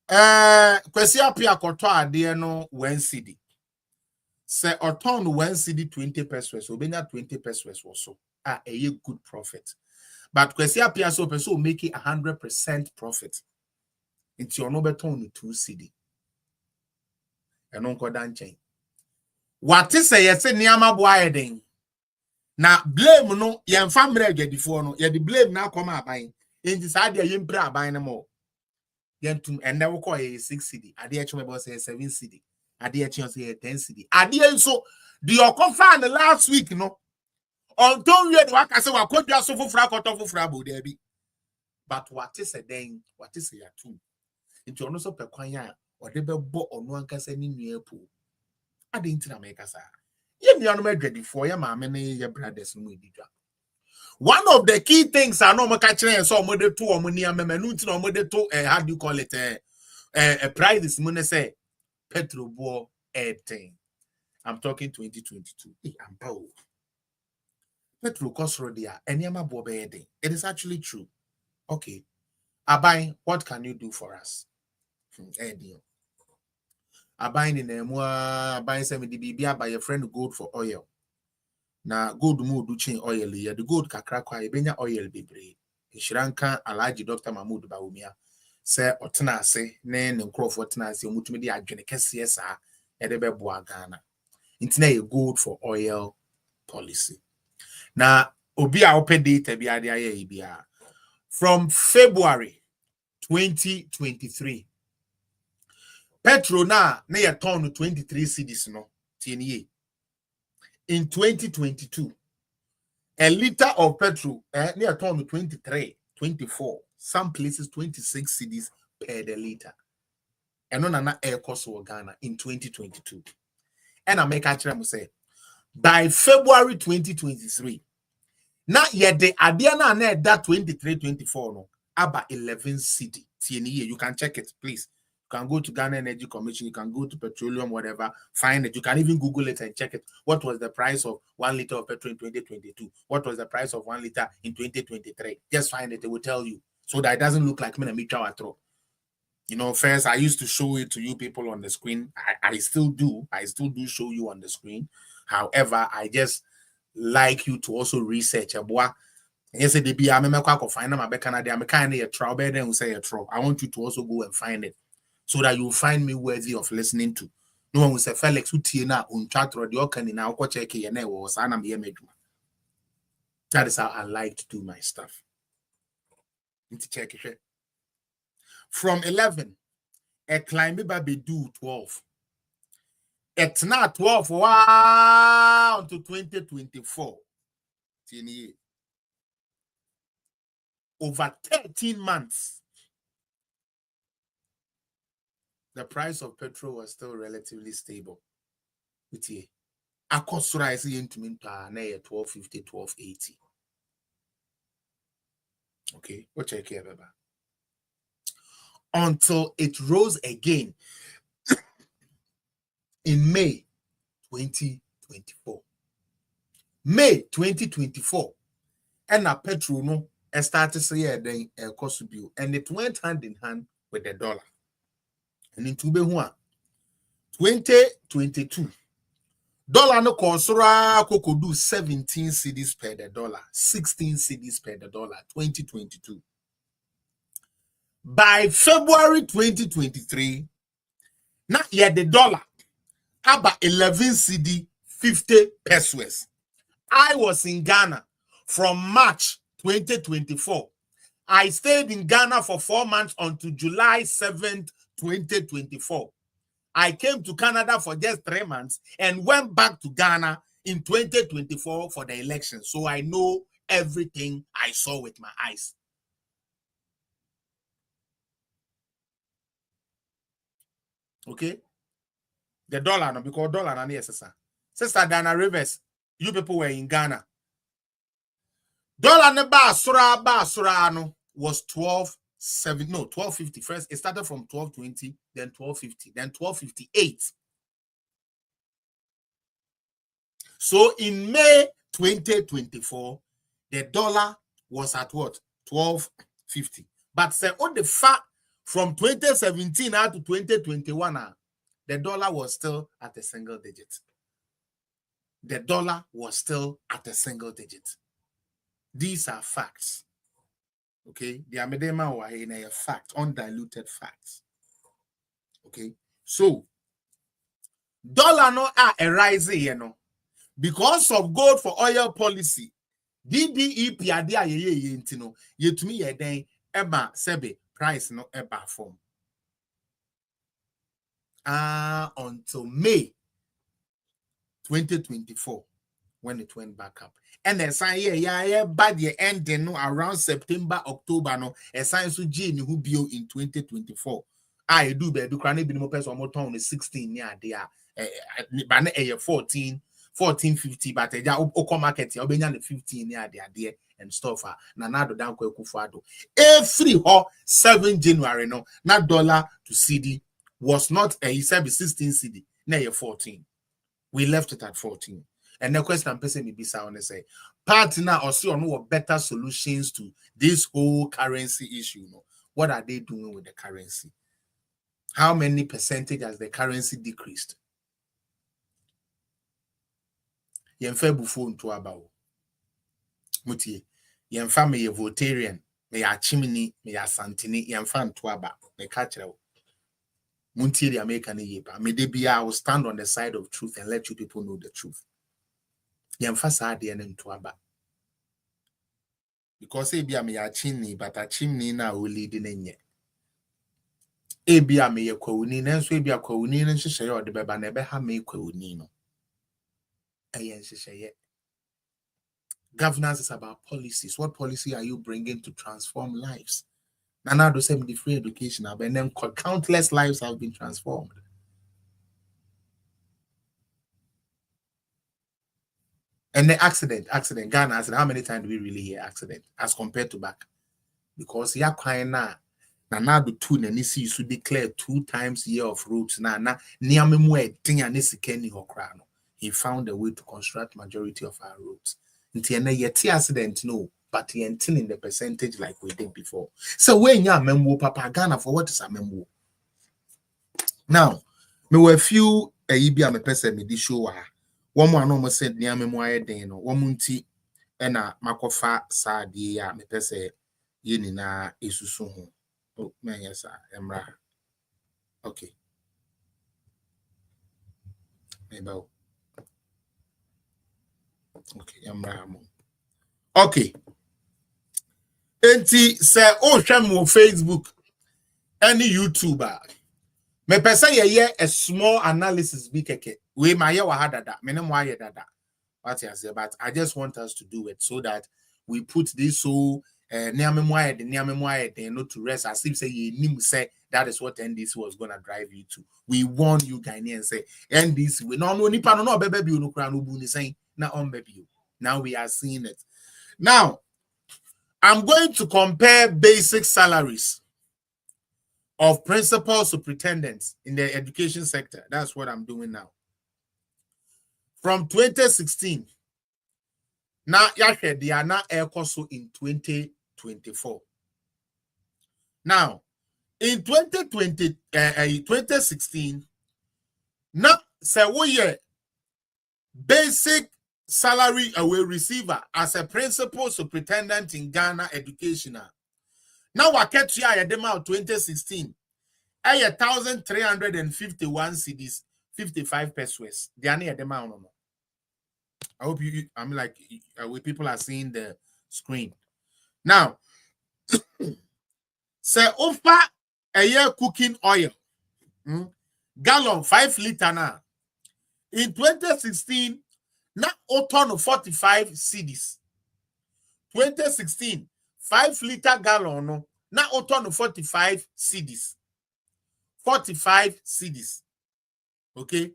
Kwesi apia koto ade no 1 cedi. Say oton 1 cedi 20 pesos, obenya 20 pesos or so. A good profit. But kwesi apia so person make it 100% profit. Into your no beton 2 cedi. And on kodan chain. What is say yes niama boy den. Na blame no yen family before no ye the blame now come aban. In this idea yen pra aban no more. Yen tum and never call a 6 cedi. Ade actually about say 7 cedi. Ade actually say 10 cedi. Ade so the okonfa the last week no. On don't read what I say wa kodua so fufra koto fufra bo there be. But what is a den? What is a two? Into ono so pekwanya or de be bo ono ankasa ni nua po. I didn't make us. Ready for your mom and your brothers. One of the key things I know my catching so mother two or money menutin or mother two how do you call it a price is money say petrol boy thing. I'm talking 2022. I'm power. Petrol cost rodia and yama bob. It is actually true. Okay. Abai, what can you do for us? Abai in the moi, Abai send me the BB by your friend gold for oil. Na gold mo do chain oil here. The gold kakra kwa ibenya oil bebre. Inshiranka Alaji Dr. Mahmoud Baumia. Say otena se ne nkrofo otena se omutumi de adwene kese sa e de beboa Ghana. Intina ye gold for oil policy. Na obi a open data bi ade aye bia. From February 2023, petrol na ye turn 23 cedis no TNA. In 2022, a liter of petrol near turn 23, 24, some places 26 cedis per the liter. And on an air cost for Ghana in 2022. And I make a try to say by February 2023, not yet the Adiana net that 23, 24 no about 11 cedi. TNA. You can check it, please. You can go to Ghana Energy Commission, you can go to petroleum, whatever, find it. You can even Google it and check it. What was the price of 1 liter of petrol in 2022? What was the price of 1 liter in 2023? Just find it, it will tell you. So that it doesn't look like me a meter at all. You know, first I used to show it to you people on the screen. I still do. I still do show you on the screen. However, I just like you to also research a boy. Yes, the be I'm a find them. I kind of a trial better than say a trial. I want you to also go and find it, so that you'll find me worthy of listening to. No one will say Felix Utiena on chat or the Okan in our check was Anam Yemeduma. That is how I like to do my stuff. Need to check it. From 11, a climb baby do 12. It's not 12 wow to 2024. Over 13 months. The price of petrol was still relatively stable. Akosura is into 1250, 1280. Okay, what check here, Baba? Until it rose again in May 2024. May 2024, and a petrol no started saying then a cost bill, and it went hand in hand with the dollar. And in 2022, dollar no consora could do 17 cedis per the dollar, 16 cedis per the dollar, 2022. By February 2023, not yet the dollar, about 11 cedi, 50 pesos. I was in Ghana from March 2024. I stayed in Ghana for 4 months until July 7th, 2024. I came to Canada for just 3 months and went back to Ghana in 2024 for the election. So I know everything I saw with my eyes. Okay? The dollar, no, because dollar and SSR. Sister Dana Rivers, you people were in Ghana. Dollar neba sura no was 12.50. First, it started from 12.20, then 12.50, then 12.58. So in May 2024, the dollar was at what? 12.50. But say on the fact from 2017 out to 2021, the dollar was still at a single digit. The dollar was still at a single digit. These are facts. Okay, the Amedema were in a fact, undiluted facts. Okay, so dollar no a rising, you know, because of gold for oil policy. DDE piadia ye intino ye to me ye den eba sebe price no eba form. Until May 2024 when it went back up. And then say yeah by the ending no around September, October no a sign so G who bio in 2024. I do baby cranny be no person more town is 16 near there. But 1450 but ja oko market ya obenya the 15 near there and stuff na nado dan kwaku fado. Every 7 January no na dollar to CD was not he said 16 CD na 14. We left it at 14. And the question I'm person me bisa on say partner or see no better solutions to this whole currency issue. No, what are they doing with the currency? How many percentage has the currency decreased? Yemfa bufo nto aba. Mutie. Yemfa me votarian, me ya chimney, me ya santini, yemfa nto aba. Me kachre. Muntie the American yeba. Me de bia I will stand on the side of truth and let you people know the truth. Yemfa sa de nto aba. Because ebia me ya chimney, but a chimney na o lead in enye. Ebia me ye kwawuni, nanso ebia kwawuni no hyehyeye o de beba na ebe ha me kwawuni no. Ayen hyehyeye. Governance is about policies. What policy are you bringing to transform lives? Nana do same the free education, and then countless lives have been transformed. And the accident, Ghana accident. How many times do we really hear accident as compared to back? Because ya kwaina Nana do two nanisi you should declare 2 times year of roads. Na niamemu edinya nesikeni hokrano. He found a way to construct majority of our roads. Ntiene yeti accident no, but yentin in the percentage like we did before. So when ya memwo papa Ghana for what is a memwo? Now, me were few ibia me person me di show ha. One more no said near memoir den no one munti ena makofa sa di ya me person yini na esusu ho. Oh man yes emra. Okay. Maybe. Okay, emra mo. Okay. Enti say oh shame Facebook any YouTuber. Me person ye a small analysis be keke. We ma ye wa hadada. Me no mo aye dada. What you say, but I just want us to do it so that we put this so near memoir not to rest as if say you say that is what NDC was gonna drive you to. We warn you Ghanaians say NDC we no nipa no baby you no kra no bu ni saying na on baby you. Now we are seeing it. Now I'm going to compare basic salaries of principal superintendents in the education sector. That's what I'm doing now. From 2016, now they are now also in 2024. Now, in 2016, now say we basic salary away receiver as a principal superintendent in Ghana educational. Now what kept you at the 2016? 1,351 cedis, 55 pesos. They are near the amount. I hope I'm like, people are seeing the screen. Now, say offer a year cooking oil, gallon 5 liter now. In 2016, now autumn 45 cedis. 2016, 5 liter gallon, now autumn 45 cedis. 45 cedis. Okay.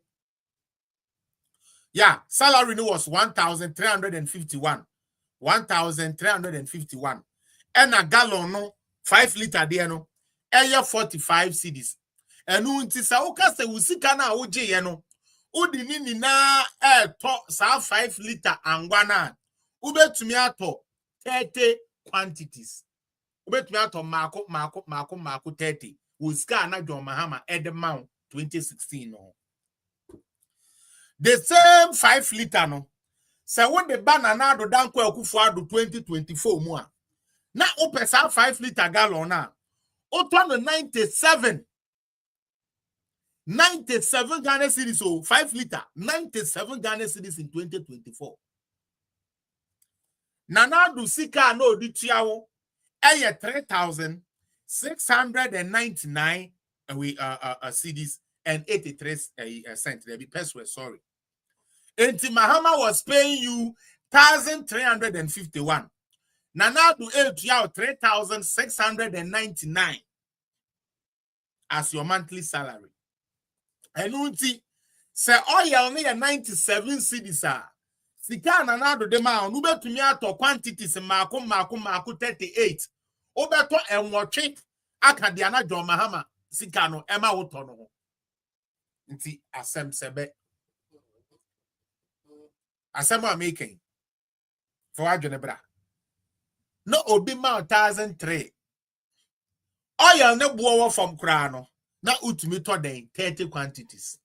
Yeah, salary was 1,351. 1,351. And a gallon no 5 liter there no. 45 cedis. And unti sa uka se usika na uje ye no. Udi nini na to sa 5 liter angwana. Ube tumi ato 30 quantities. Ube tumi ato mako 30. Usika na John Mahama Edemount 2016 no. The same 5 liter no. So when the banana do dan kwa Akufo-Addo 2024 mu a. Na opesa 5 liter gallon na. Oto 97 Ghana cedis so 5 liter 97 Ghana cedis in 2024. Nanadu sika no di tiawo 3,699 cedis and 83 cents. There be pesos, sorry. Enti Mahama was paying you 1,351. Nanadu tiawo 3,699 as your monthly salary. And unti say oil only 97 cedis are. Sika Nanadu de ma unu betumi ato quantities mako 38. Obeto enwoche akade ana John Mahama sika no ema woto no. Nti asem sebe. Asem am making for adwene bra. No obi ma 1,003. oil ne bowo from kra no na utumi to den 30 quantities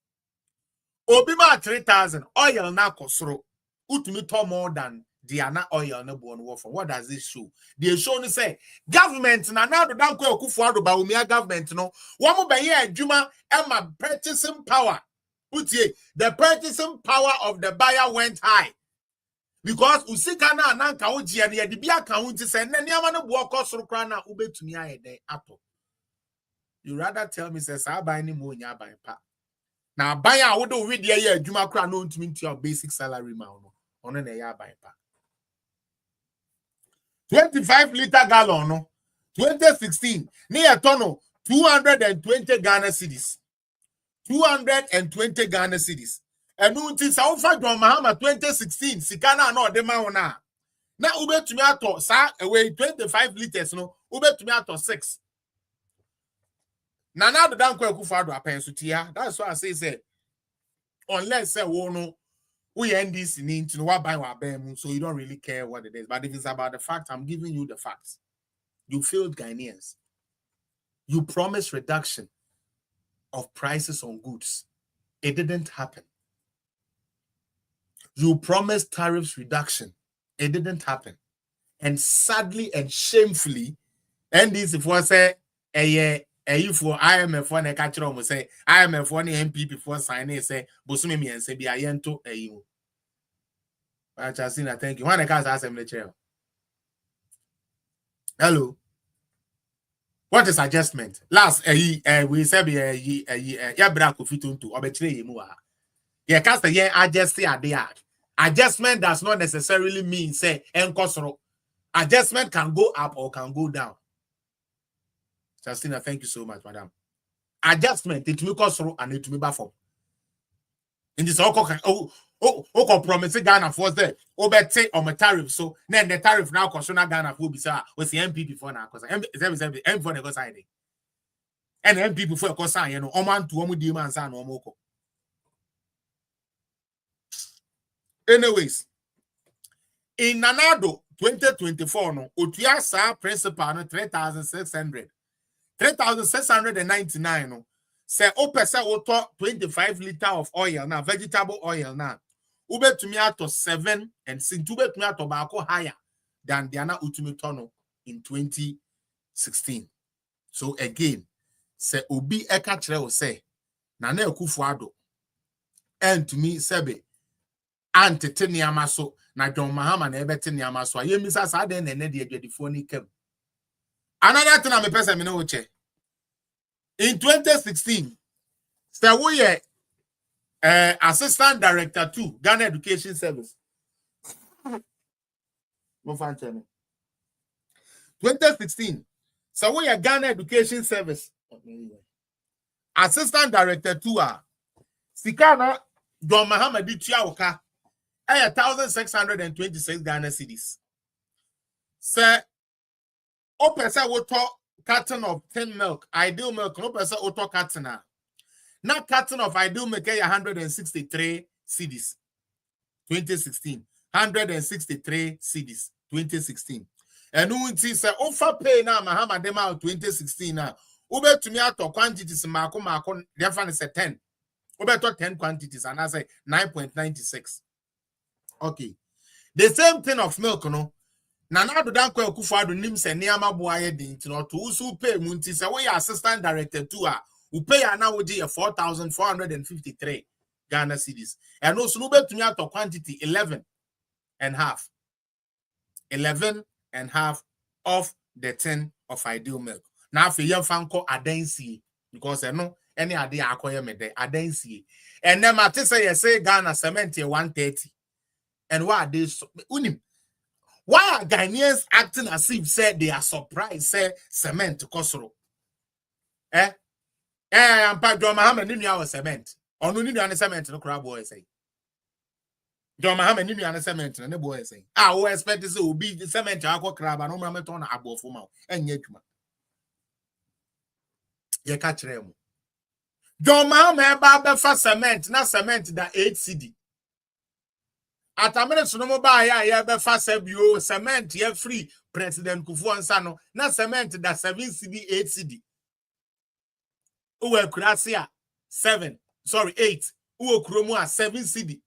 obi ma 3,000 oil na kosoro utumi to more than the ana oil ne bowo no from. What does this show? They show no say government na do dan kwa Akufo-Addo ba umia government no wo mo be ye adwuma e ma purchasing power. Utie, the purchasing power of the buyer went high. Because usika na nanka oji ene de bia ka ho nti se ne niama no bo okosoro kra na ubetumi ayede ato. You rather tell me say sa buy ni mo nya buy pa. Na buy a wo do we de ye adwuma kra no ntumi ntu your basic salary ma no. Ono na ya buy pa. 25-liter gallon no 2016 ni etono 220 Ghana cedis. 220 Ghana cedis. And until South John Mahama 2016, Sikana no de mauna. Now ube to me ato sa away 25 liters no ube to me ato 6. Now the dan kwa Akufo-Addo apensutia. That's why I say unless say no we end this into what buy what bem, so you don't really care what it is. But if it's about the fact, I'm giving you the facts. You failed Ghanaians. You promised reduction of prices on goods. It didn't happen. You promised tariffs reduction. It didn't happen. And sadly and shamefully, and this if I say for IMF one catch on say IMF one MP before signing say Bosumi me and say be ayento ayu. I just seen thank you. One can ask him the chair. Hello. What is adjustment? Last we said ya bra ko fituntu obetire yemu a. Ye cast the year adjust adjustment does not necessarily mean say enkosoro. Adjustment can go up or can go down. Justina, thank you so much, madam. Adjustment it will kosoro and it will back up. In this promise Ghana for there. Obete on my tariff. So then the tariff now kosona Ghana for bisa was the MP before now because M for the go side. And MP before ko sign you know oman to omu di man san omoko. Anyways, in Nanado 2024 no otua sa principal no 3,699 no say opesa woto 25 liter of oil now vegetable oil now ubetumi ato 7 and sin ubetumi ato baako higher than the ana utumi tono in 2016. So again say obi eka kire wo say Nana Akufo-Addo and to me sebe antete niama so na John Mahama na ebete niama so ayemisa sa den na de adwadifo ni kam. Another thing me person me no che. In 2016 say we assistant director 2 Ghana Education Service. Mo fan tell me. 2016 say we Ghana Education Service. Assistant director 2 Sikana John Mahama di tua oka 1,626 Ghana cedis. Say, o pesa woto carton of 10 milk, ideal milk, no pesa woto carton na. Na carton of ideal milk 163 cedis. 2016. 163 cedis. 2016. And unti say offer pay na Mahama dema 2016 na. Ube to me ato quantities mako define say 10. Ube to 10 quantities and I say 9.96. Okay. The same thing of milk, no. Nana do dan kwa Akufo-Addo nim se niama boaye din ti no to usu pay munti se we assistant director 2 a u pay ana wo dey 4,453 Ghana cedis. And also no betumi ato quantity 11 and half. 11 and half of the 10 of ideal milk. Now for yem fanko adansi because no any ade akoye me dey adansi. And then mate say you say Ghana cement 130. And why are they unim? Why are Ghanaians acting as if said they are surprised say cement kosoro? I'm pa John Mahama ni nua cement. Onu ni nua cement no crab boy say. John Mahama ni nua cement no boy say. Ah, we expect say obi cement akọ crab no mra meton na abofo ma. Enye adwuma. Ye ka kire mu. John Mahama eba be fa cement na cement da 8 cedi. Atamere sunomo ba ya be fa sabio cement ye free President Kufuor nsa no na cement da 7 cedi 8 cedi Uwe Kurasia 7. Sorry, 8. Uwe Kuromua 7 CD.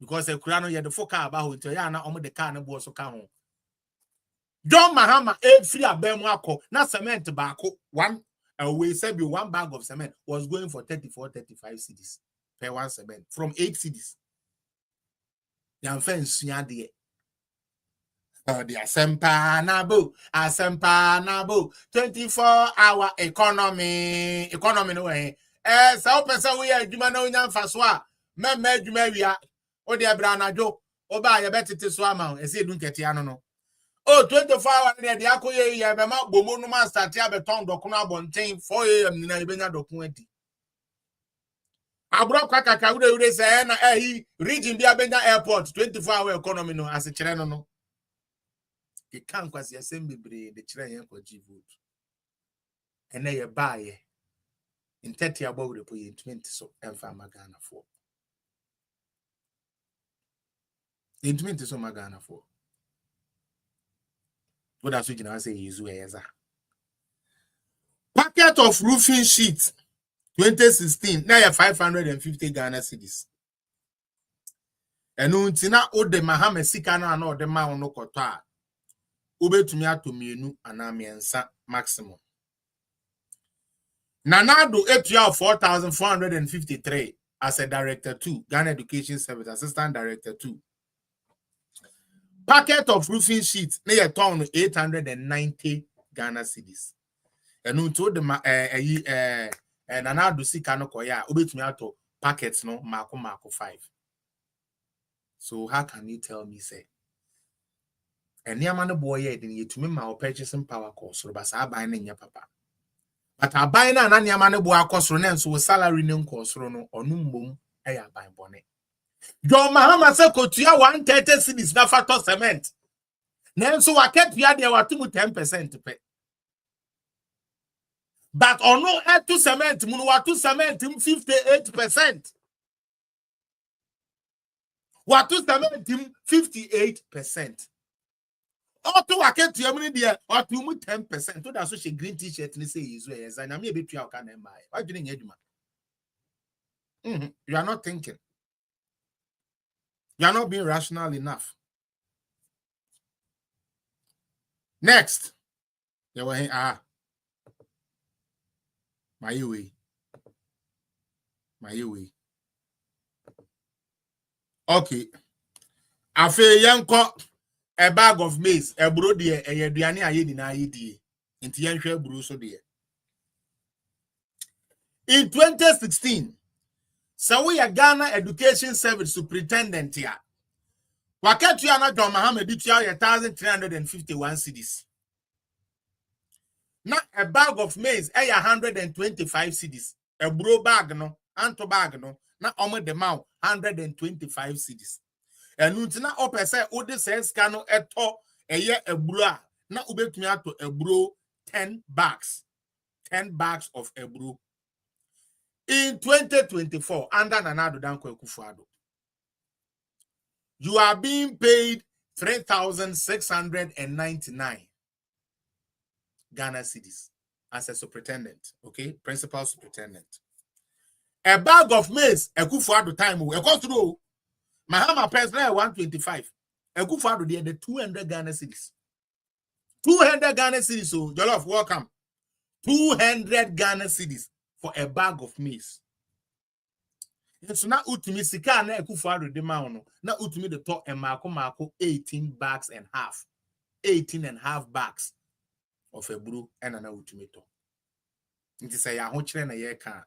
Because a Kurano had the fuck about who yana omo the car and boss so come. John Mahama free a bemwako, not cement tobacco. One we said 1 bag of cement was going for 34-35 cedis per 1 cement from 8 cedis. Yan fence yadi. The asempa nabo 24-hour economy no way. So person we adwuma na onya mfaso me adwuma wia o de bra na dwo o ba ye betete so ama e se dun kete ano no o 24 hour na de akoye ye be ma bomo no ma start ya beton dokun abonten 4 am ni na benya dokun adi abro kwa kaka wure se na region bia benya airport 24 hour economy no ase kire no e kan kwase asem bebre de kire yen kwa vote ene ye baaye in 30 about the point 20 so emfa magana for in 20 so magana for what else you can say is where packet of roofing sheet 2016 now 550 Ghana cedis and untina o de mahame sika na o de ma no koto a obetumi atomienu anamiensa maximum. Nanado APR 4,453 as a director 2, Ghana Education Service, assistant director 2. Packet of roofing sheets, near town 890 Ghana cedis. And unto the Nanado Sikano Koya, Ubitumiato packets no Marco 5. So how can you tell me, say? And near man boy, then you to me my purchasing power cost, so basa buying in your papa. But I buy na nyama bo akosoro na so salary ne nkosoro no onu mbom e ya ban bone. John Mahama se kotua 130 cedis na factor cement. Na so waketua de watumu 10% pe. But ono etu cement mu no watu cement 58%. Watu cement 58%. Auto wake to your there or to 10%. So that's what she green t-shirt and say is where and I may be to our can buy. Why didn't you? You are not thinking. You are not being rational enough. Next. You were here. My way. Okay. Afe yanko a bag of maize, a bro dear, a yaduani ayedi na ayedi. Inti yanhwe bro so dear. In 2016, so we are Ghana Education Service Superintendent here. Wakati yana John Mahama editua 1,351 cedis. Now a bag of maize, 125 cedis. A bro bag no, anto bag no, na omo de mouth 125 cedis. And untina opese ode says cano eto eye ebro na ubetumi ato ebro 10 bags. 10 bags of ebro. In 2024, under Nanado Danko Kufuado, you are being paid 3,699 Ghana cedis as a superintendent, okay? Principal superintendent. A bag of maize, a Kufuado time, a cost through Mahama President 125. A Kufuado the 200 Ghana cedis. 200 Ghana cedis, so Jollof, welcome. 200 Ghana cedis for a bag of maize. So now utimi sika na Kufuado de ma no na utimi the top and Marco 18 bags and half. 18 and half bags of a brew and an ultimato. It is a yahochre na ye can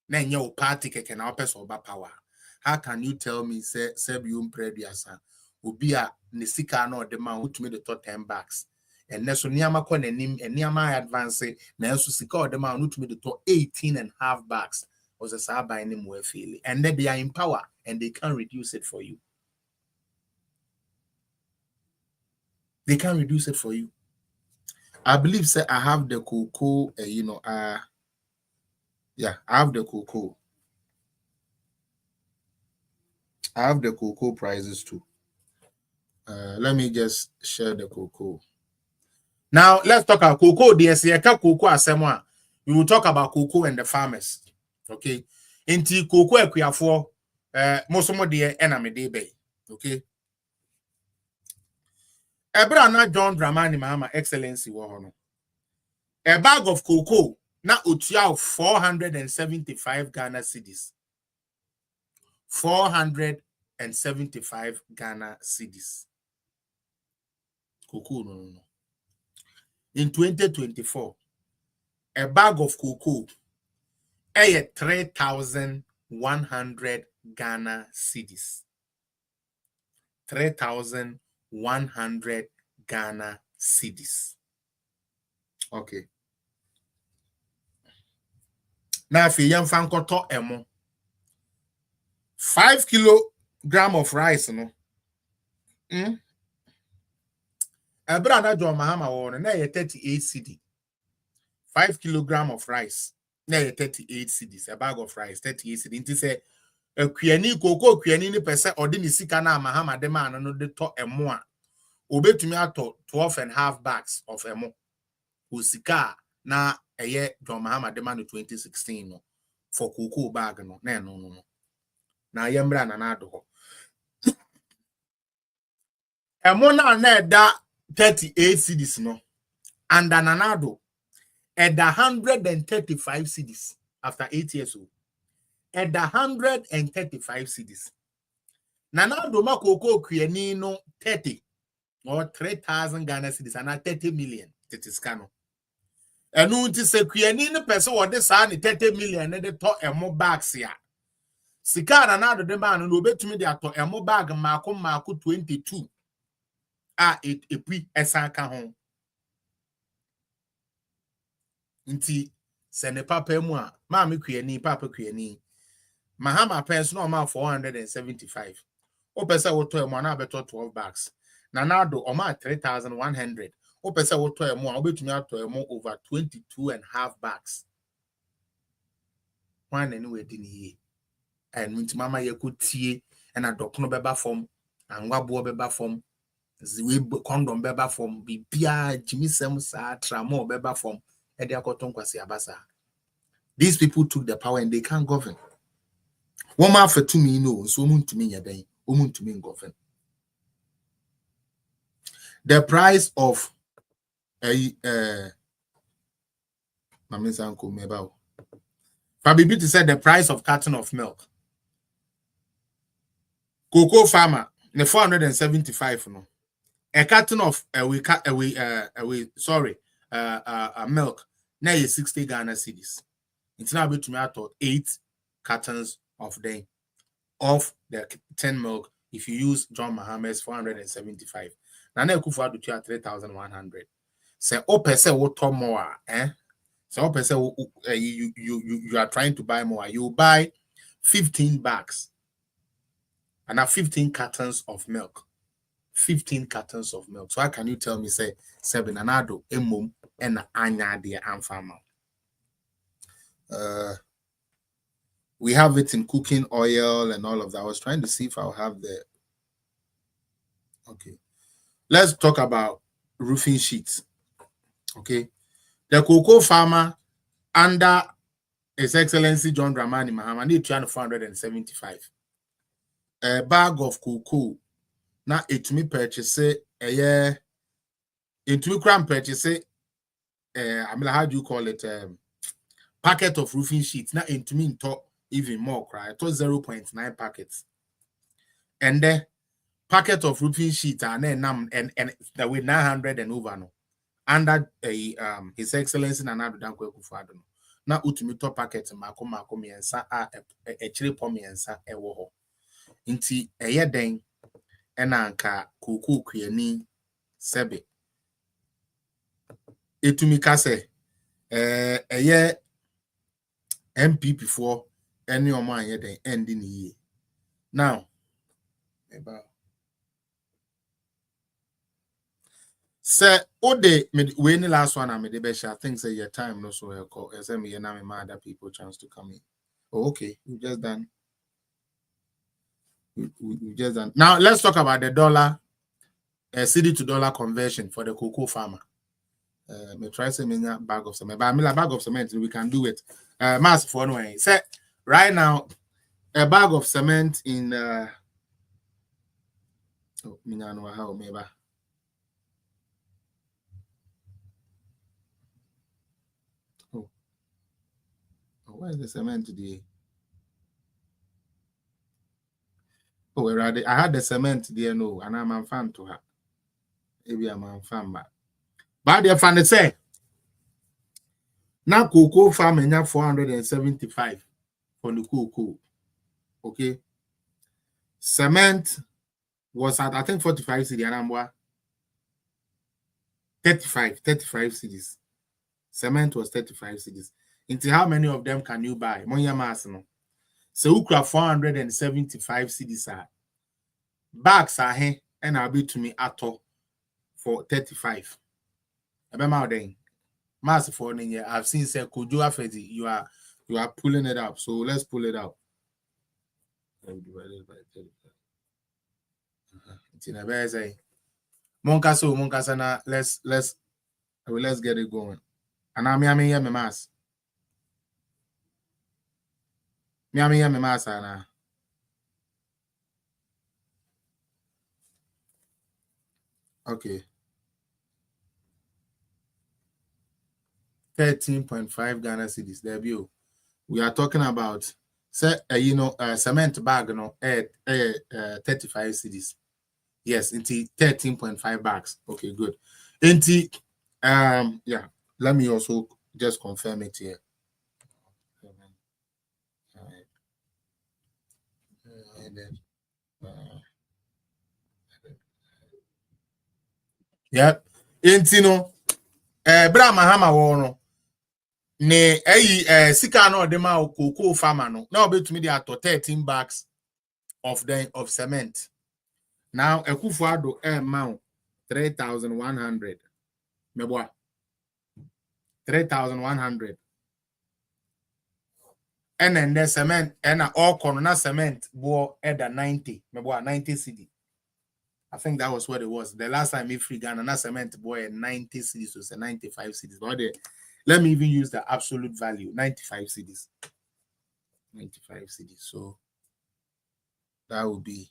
na nye party keke na opes oba power. How can you tell me say you prediasa obi a ne sika na de ma utimi the top 10 bags and neso niama kwa nanim and niama advance na enso sika de ma utimi the top 18 and half bags was a saba in more feeling and then they are in power and they can reduce it for you. They can reduce it for you. I believe, sir, I have the cocoa, yeah, I have the cocoa. I have the cocoa prices too. Let me just share the cocoa. Now, let's talk about cocoa. There's a cocoa asema. we will talk about cocoa and the farmers. Okay. Inti cocoa ekuyafo mosomo de ename de be. Okay. Ebrana John Dramani Mahama Excellency wo hono. A bag of cocoa na otua 475 Ghana cedis. 475 Ghana cedis. Cocoa no. In 2024, a bag of cocoa 3,100 Ghana cedis. 3,100 Ghana cedis. Okay. Now, if you fankoto emo 5 kilogram of rice, no. A brother John Mahama won na 38 cedi. 5 kilogram of rice. Na 38 cedis. A bag of rice 38 cedi. Inti say a kwiani cocoa kwiani ni pese odi ni sika na Mahama de man no de to emo a obetumi ato 12.5 bags of emo. Usika na eye John Mahama de man 2016 no for cocoa bag no. No. Na yembra na na do. Emo na da 38 cedis no. And Nanado at the 135 cedis after 8 years old. At the 135 cedis. Nanado makoko kwiani no 30 or 3,000 Ghana cedis and 30 million. That is cano. And no to say kwiani no person or this 30 million and they talk a more bags here. Sika Nanado de man no bet me they are to a more bag Marco 22. Et puis esanka hon. Nti se ne papa mu a ma me kwiani papa kwiani Mahama pens no ma 475 o pesa wo to emu na beto 12 bags Nanado o ma 3,100 o pesa wo to emu a obetumi ato emu over 22.5 bags one anyway di ni and nti mama yekotie na dokono beba fom anwabo beba fom ziwe condom beba fom bibia jimisem sa tramo beba fom. These people took the power and they can't govern. One man for 2 million, no, so to me, to me govern. The price of Mami's uncle Mebao. Fabibi said the price of carton of milk. Cocoa farmer, the 475 no. A carton of milk. Now is 60 Ghana cedis. It's now between 8 cartons of the 10 milk if you use John Mahama's 475. Now you could afford to 3,100. Say opese what more, So opese you are trying to buy more. You buy 15 bags and now 15 cartons of milk. 15 cartons of milk. So how can you tell me say 7 anado emum and anya dear and farmer? We have it in cooking oil and all of that. I was trying to see if I'll have the. Okay, let's talk about roofing sheets. Okay, the cocoa farmer under His Excellency John Dramani Mahama need 475 a bag of cocoa. Now it me purchase a year. It me cram purchase I mean, how do you call it? Packet of roofing sheets. Now into me talk even more, cry. To 0.9 packets. And the packet of roofing sheets are then and the way 900 and over no. Under His Excellency Nana Dankwe Kufado. Now utumi top packet mako miensa a chili pomiensa e woho. Inti eye den enanka kuku kwiani sebe. Etumi kase eye MP before any of my den ending ye. Now about Sir, ode we any last one I made the best. I think say your time no so call me and I'm other people chance to come in. Oh, okay, we just done. We just done. Now let's talk about the dollar cedi to dollar conversion for the cocoa farmer. me try say me bag of cement, but I mean a bag of cement, we can do it. Mass for no way. Say right now, a bag of cement in oh, me know how maybe. Oh, where is the cement today? Oh, where are they? I had the cement there, no, and I'm fan to her. Maybe I'm a fan, but they fan say now cocoa farm and 475 for the cocoa. Okay, cement was at I think 45 cedi and I'm 35 cedis. Cement was 35 cedis. Into how many of them can you buy? Monya Masano. So ukra 475 cedis are bags are here and I'll be to me at all for 35. Abema then. Mass for here. I've seen say could you afedi you are pulling it up. So let's pull it out. It's in a bear say Monkasana, let's get it going. And I'm here, my mass. Me mass, Anna. Okay. 13.5 Ghana cedis. There you. We are talking about cement bag, 35 cedis. Yes, into 13.5 bags. Okay, good. Into yeah. Let me also just confirm it here. Yeah. Into Bra Mahama Woro. Ne sika no de ma cocoa farmer no. Now betumi dey ato 13 bags of cement. Now Ekufuado amount 3,100. Meboa 3,100. And then the cement and all corner cement bore at 90. Meboa 90 cedi. I think that was what it was. The last time if free Ghana na cement boy 90 cedis, so 95 cedis. But let me even use the absolute value 95 cedis. 95 cedis. So that would be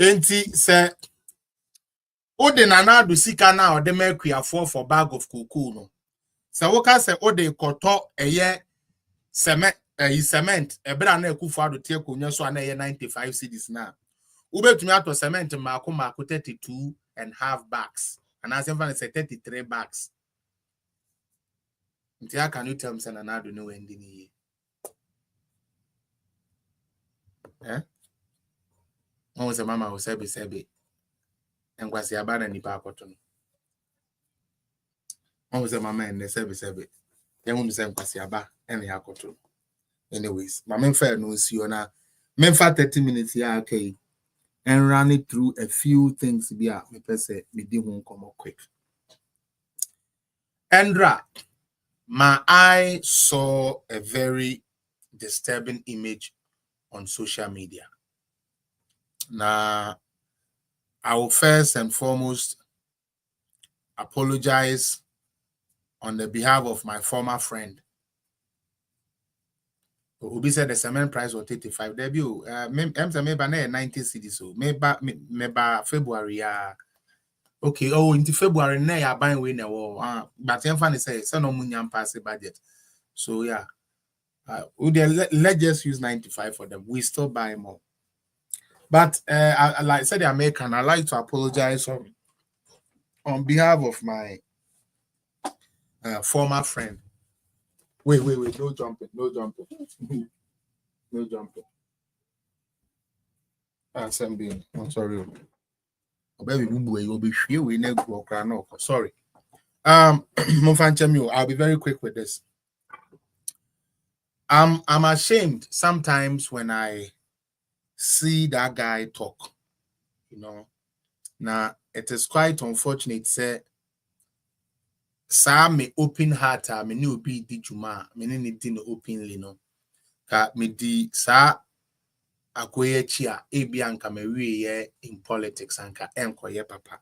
Enti say Ode nana do sika na ode make for bag of cocoa no. So woka say ode koto eye cement cement ebra na Ekufuado tie konwa so na 95 cedis na. Ubetumi ato cement mako 32.5 bags. And as even say 33 bags. Nti how can you tell me say nana do no ending here? Eh? One was a mama who sebe. And was the abana nipa akoto. One was a mama and the sebe. Then one was a kwasiaba and the akoto. Anyways, my main fair no see you na. Men for 30 minutes here, okay. And run it through a few things be a me pese me di won come quick. Andra, my eye saw a very disturbing image on social media. Now, I will first and foremost apologize on the behalf of my former friend. Who said the cement price was 35. Debut, maybe 90 cedis. So maybe February. Okay. Oh, into February now you're buying way now. But I'm funny say no money pass the budget. So yeah, let's just use 95 for them. We still buy more. But like I said, the American, I like to apologize on behalf of my former friend. Wait, no jumping. No jumping. I'm sorry. Sorry. I'll be very quick with this. I'm ashamed sometimes when I see that guy talk. You know. Now it is quite unfortunate, say sa me open heart me ni obi di juma me ni di no openly no ka me di sa akoye chia ebi anka mewie ye in politics anka enkoye papa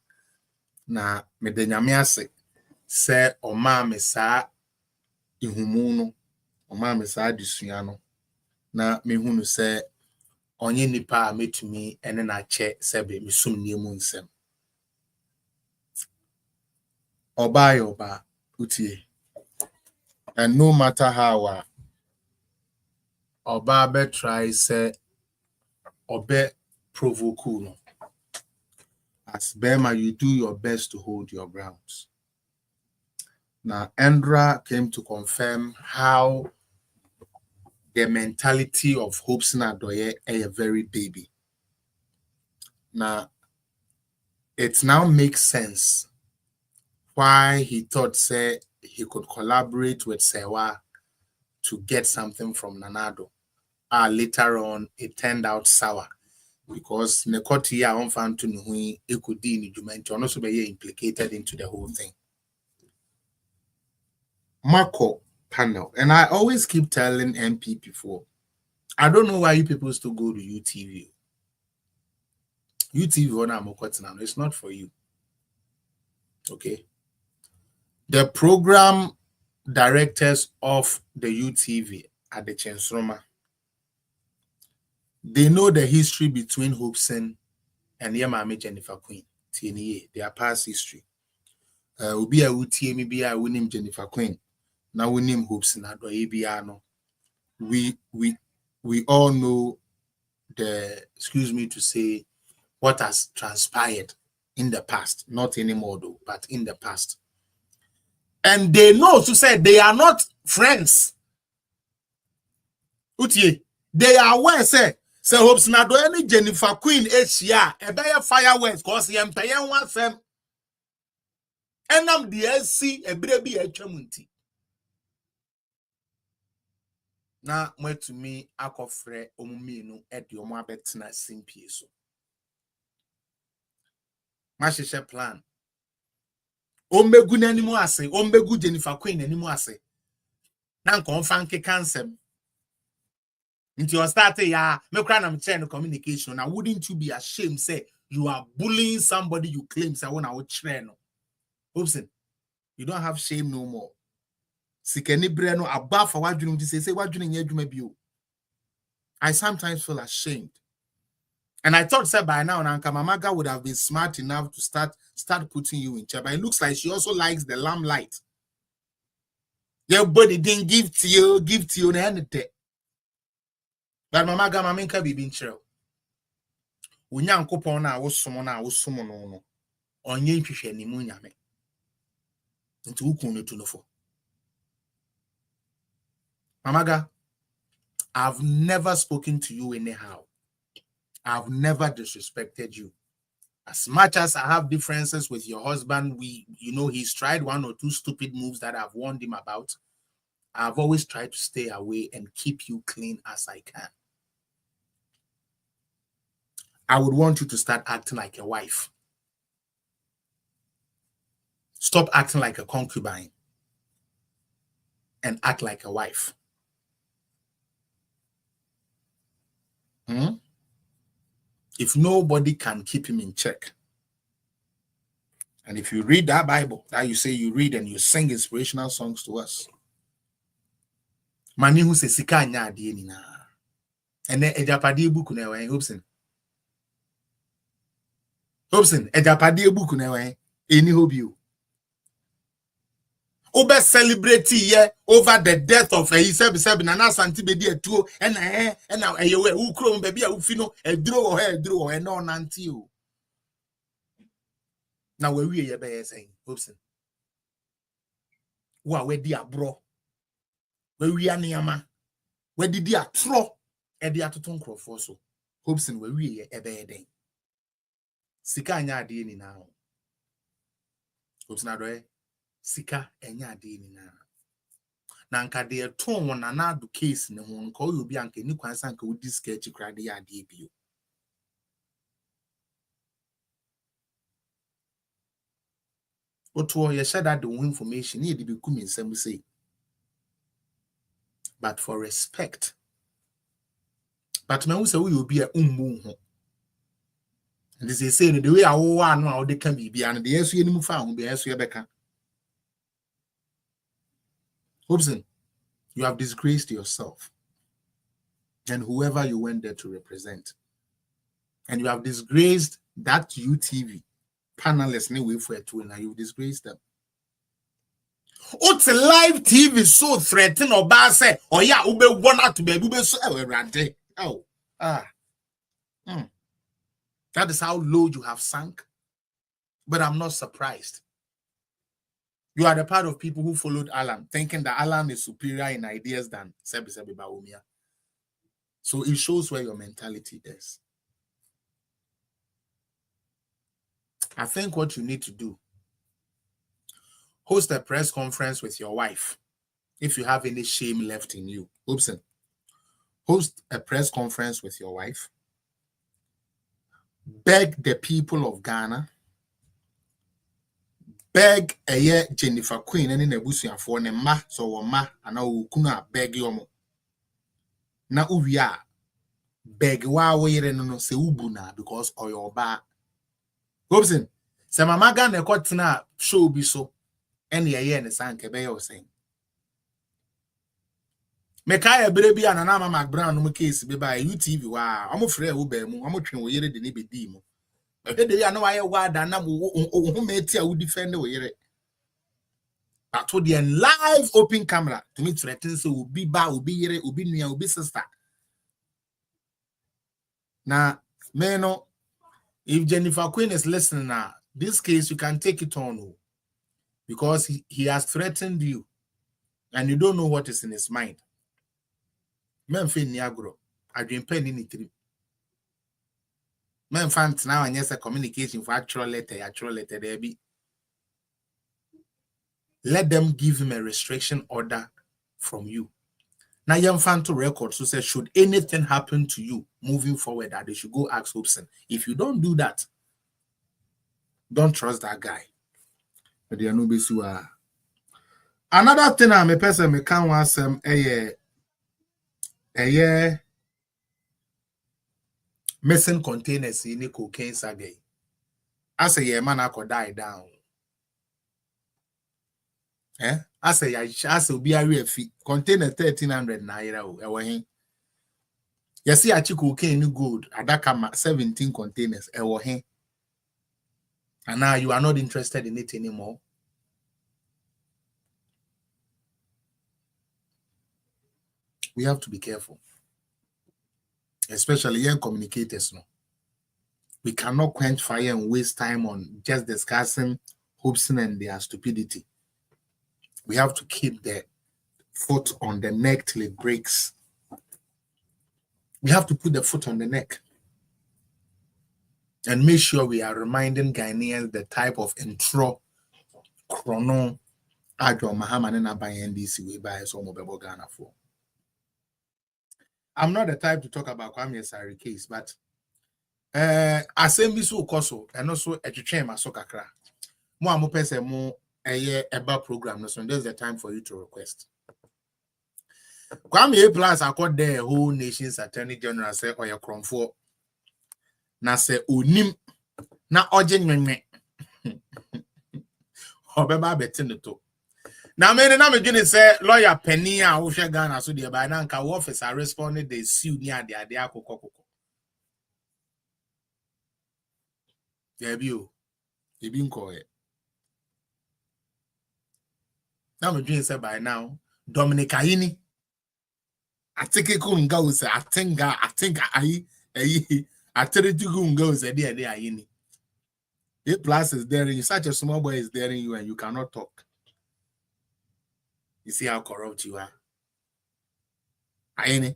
na mede nyame ase se oma me saa ihumu no oma me saa disua no na mehunu se onye nipa a metumi ene na che sebe misum niemu nsem oba utie. And no matter how oba be try say obe provoke no, as Bema, you do your best to hold your grounds. Now Endra came to confirm how the mentality of Hopes Nadoye is a very baby. Now it now makes sense why he thought say he could collaborate with Sewa to get something from Nanado. Later on, it turned out sour because Nekoti ya on found to Nui Ekudi in Jument also be implicated into the whole thing. Marco panel, and I always keep telling MP before, I don't know why you people still go to UTV. UTV, it's not for you. Okay. The program directors of the UTV at the Chensroma, they know the history between Hopeson and Yamame Jennifer Queen. TNA, their past history. Ubi a UTM be I win him Jennifer Queen. Now we name Hopeson at Abiano. We all know the, excuse me to say, what has transpired in the past, not anymore though, but in the past. And they know to say they are not friends. Utie, they are aware say Hopes na do any Jennifer Queen HCA, a better fireworks, cause yam payan one fem. And I'm the SC a baby a chamunti. Now, where to me, akofre omumino at your mabetina simpi so. Mashisha plan. Ombegu anymore ase, ombegu Jennifer Queen anymore ase. Nan konfanke cancel. Into your starting, yeah, me cry chain communication. Now, wouldn't you be ashamed, say you are bullying somebody you claim say when I would train? Oopsen, you don't have shame no more. Sikeni breno above for what you say what you need. I sometimes feel ashamed. And I thought, say by now, Nanka Mamaga would have been smart enough to start putting you in check. But it looks like she also likes the limelight. Your body didn't give to you anything. But Mamaga Maminka be being chill. When young coupon was someone no. On ye fish any moon yame. Into Ukunu to no for. Mamaga, I've never spoken to you anyhow. I've never disrespected you. As much as I have differences with your husband, he's tried one or two stupid moves that I've warned him about. I've always tried to stay away and keep you clean as I can. I would want you to start acting like a wife. Stop acting like a concubine and act like a wife. If nobody can keep him in check, and if you read that Bible that you say you read and you sing inspirational songs to us, mani who says sika nya ade ni na, and then ejapade book na we Hopson ejapade book na we eni hobi o. Obe celebrate ye over the death of a sebi na santi bedi etuo and eyewe ukro baby a ufino edro he no nanti o. Na we ye be saying Hopson. Wa we di abro. We aniama. We di atro e di atoton krofo so. Hopson we ye ebe den. Sika anya ade ni na. Hopson adoe sika enya ade ni na nka de eton won na do case ne ho nka obi anka ni kwansa nka wodi sketch kra de ade bio. Oto ye share that the information need to be come in some say. But for respect, But me who say we will be a umbu. And they say the way I want now they can be and the SU any found be SU Becca. Hobson, you have disgraced yourself and whoever you went there to represent. And you have disgraced that UTV panelists anyway for a tool, and you disgraced them. What's a live TV so threatening or bad say, oh yeah, ube one out to be ube so that is how low you have sunk. But I'm not surprised. You are the part of people who followed Alan, thinking that Alan is superior in ideas than Sebi Baumia. So it shows where your mentality is. I think what you need to do, host a press conference with your wife if you have any shame left in you. Oopsen. Host a press conference with your wife. Beg the people of Ghana. Beg a year Jennifer Queen and in a busia for ne ma so ma and now kuna beg yomo. Na uya beg wa we no se ubuna because oyo ba. Oopsen. Se mama Ghana kotina show bi so. Any year in the sank be yo saying. Mekaya baby and anama Mac Brown no case be by UTV. Wow, I'm afraid who be mu, I'm train we the nibe dimo. But I know I wad and who made tia who defend we. But to the live open camera to me threaten so will be ba will be yere will be near will be sister. Now, no, if Jennifer Queen is listening now, this case you can take it on. Because he has threatened you and you don't know what is in his mind. Men fin niagro, I dream pen in it. Men fans now and yes, a communication for actual letter there be. Let them give him a restriction order from you. Now, young fan to record, so say, should anything happen to you moving forward, that they should go ask Hobson. If you don't do that, don't trust that guy. Another thing I'm a person me can want some a missing containers in the cocaine saga. As a man I could die down. As a be a fee container 1,300 naira. You see, I took cocaine good. Adaka 17 containers. And now you are not interested in it anymore. We have to be careful. Especially young communicators. No? We cannot quench fire and waste time on just discussing Hobson and their stupidity. We have to keep the foot on the neck till it breaks. We have to put the foot on the neck. And make sure we are reminding Ghanaians the type of intro, chrono, Adjo Mahaman and NDC we buy some of Ghana for. I'm not the type to talk about Kwame Asari case, but assembly so koso and also a chema so kakra. Mo amopese mo eba program so there's the time for you to request. Kwame plus I called the whole nation's attorney general say oya kromfo. Na se onim na oje nwenwe obeba betin to na me na me gini say lawyer penny a wo hwe Ghana so de ba na nka officer responded they sue ni ade akokoko debio ebi nko e na me gini say by now Dominic Ayini atike ko nga wo say atinga ayi Ateritu goes a day Ayini. A plus is there in you, such a small boy is there in you, and you cannot talk. You see how corrupt you are. Ayini,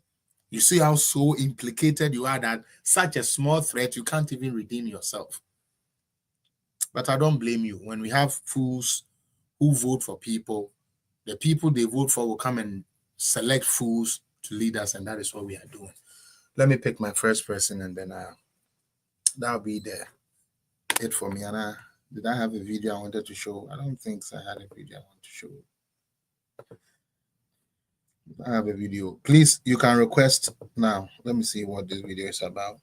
you see how so implicated you are that such a small threat you can't even redeem yourself. But I don't blame you. When we have fools who vote for people, the people they vote for will come and select fools to lead us, and that is what we are doing. Let me pick my first person and then that'll be it for me. And did I have a video I wanted to show? I don't think so. I had a video I want to show. I have a video. Please, you can request now. Let me see what this video is about.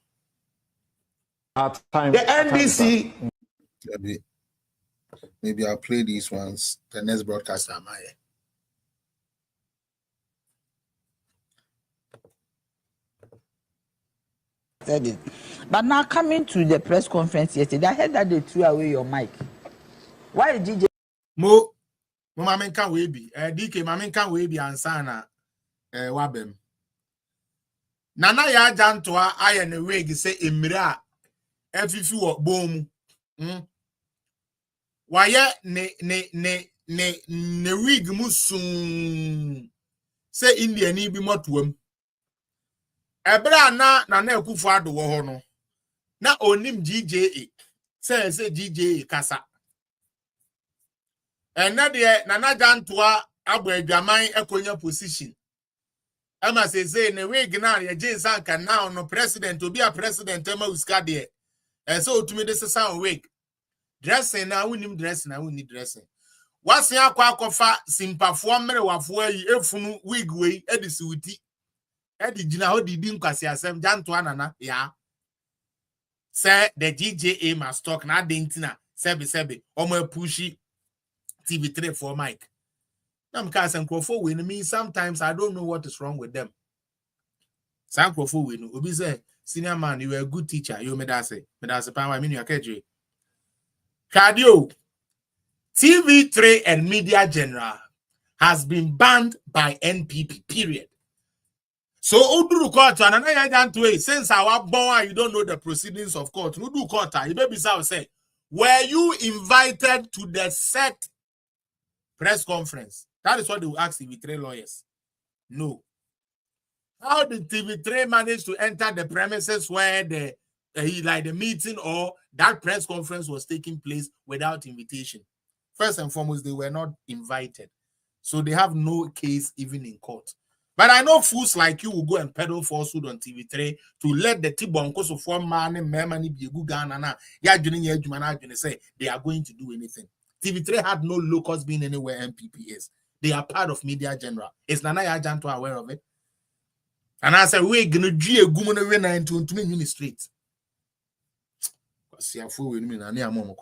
The NDC. Maybe I'll play these ones. The next broadcast am I? Said it. But now coming to the press conference yesterday, I heard that they threw away your mic. Why did DJ Mo mamen kan we bi DK mamen kan we bi ansana wabem nana ya jantoa aye ne wig say emira afifi wo bom waye ne wig musun say India ni bi motuam ebra na ekufu ado wo ho no na onim GJA say GJA kasa and na de nana jantoa abo adwaman ekonya position ama say ne wig na ye jinsan kan now no president obi a president ema uska de so otumi de sesa wig dressing na unim dressing na uni dressing wase akwa akofa simpafo mere wafo ayi efunu wig we edisi uti edi gina ho didi nkwasi asem jantoa nana ya say the GJA must talk na dentina sebe omo pushi TV3 for Mike. Nam cast and crofo win me. Sometimes I don't know what is wrong with them. Sam crofo win. Obi say, senior man, you were a good teacher. You made us say, I mean, you are KJ. Cardio TV3 and Media General has been banned by NPP. Period. So Uduru court and another to it. Since our born, you don't know the proceedings of court. Udu court, you baby say, were you invited to the set press conference? That is what they will ask TV3 lawyers. No. How did TV3 manage to enter the premises where the meeting or that press conference was taking place without invitation? First and foremost, they were not invited. So they have no case even in court. But I know fools like you will go and peddle falsehood on TV3 to let the Tibonko so form man and memani be a good gun say they are going to do anything. TV3 had no locus being anywhere MPP is. They are part of Media General. Is Nana Yajanto aware of it? And I said, we're going to do a good into me street.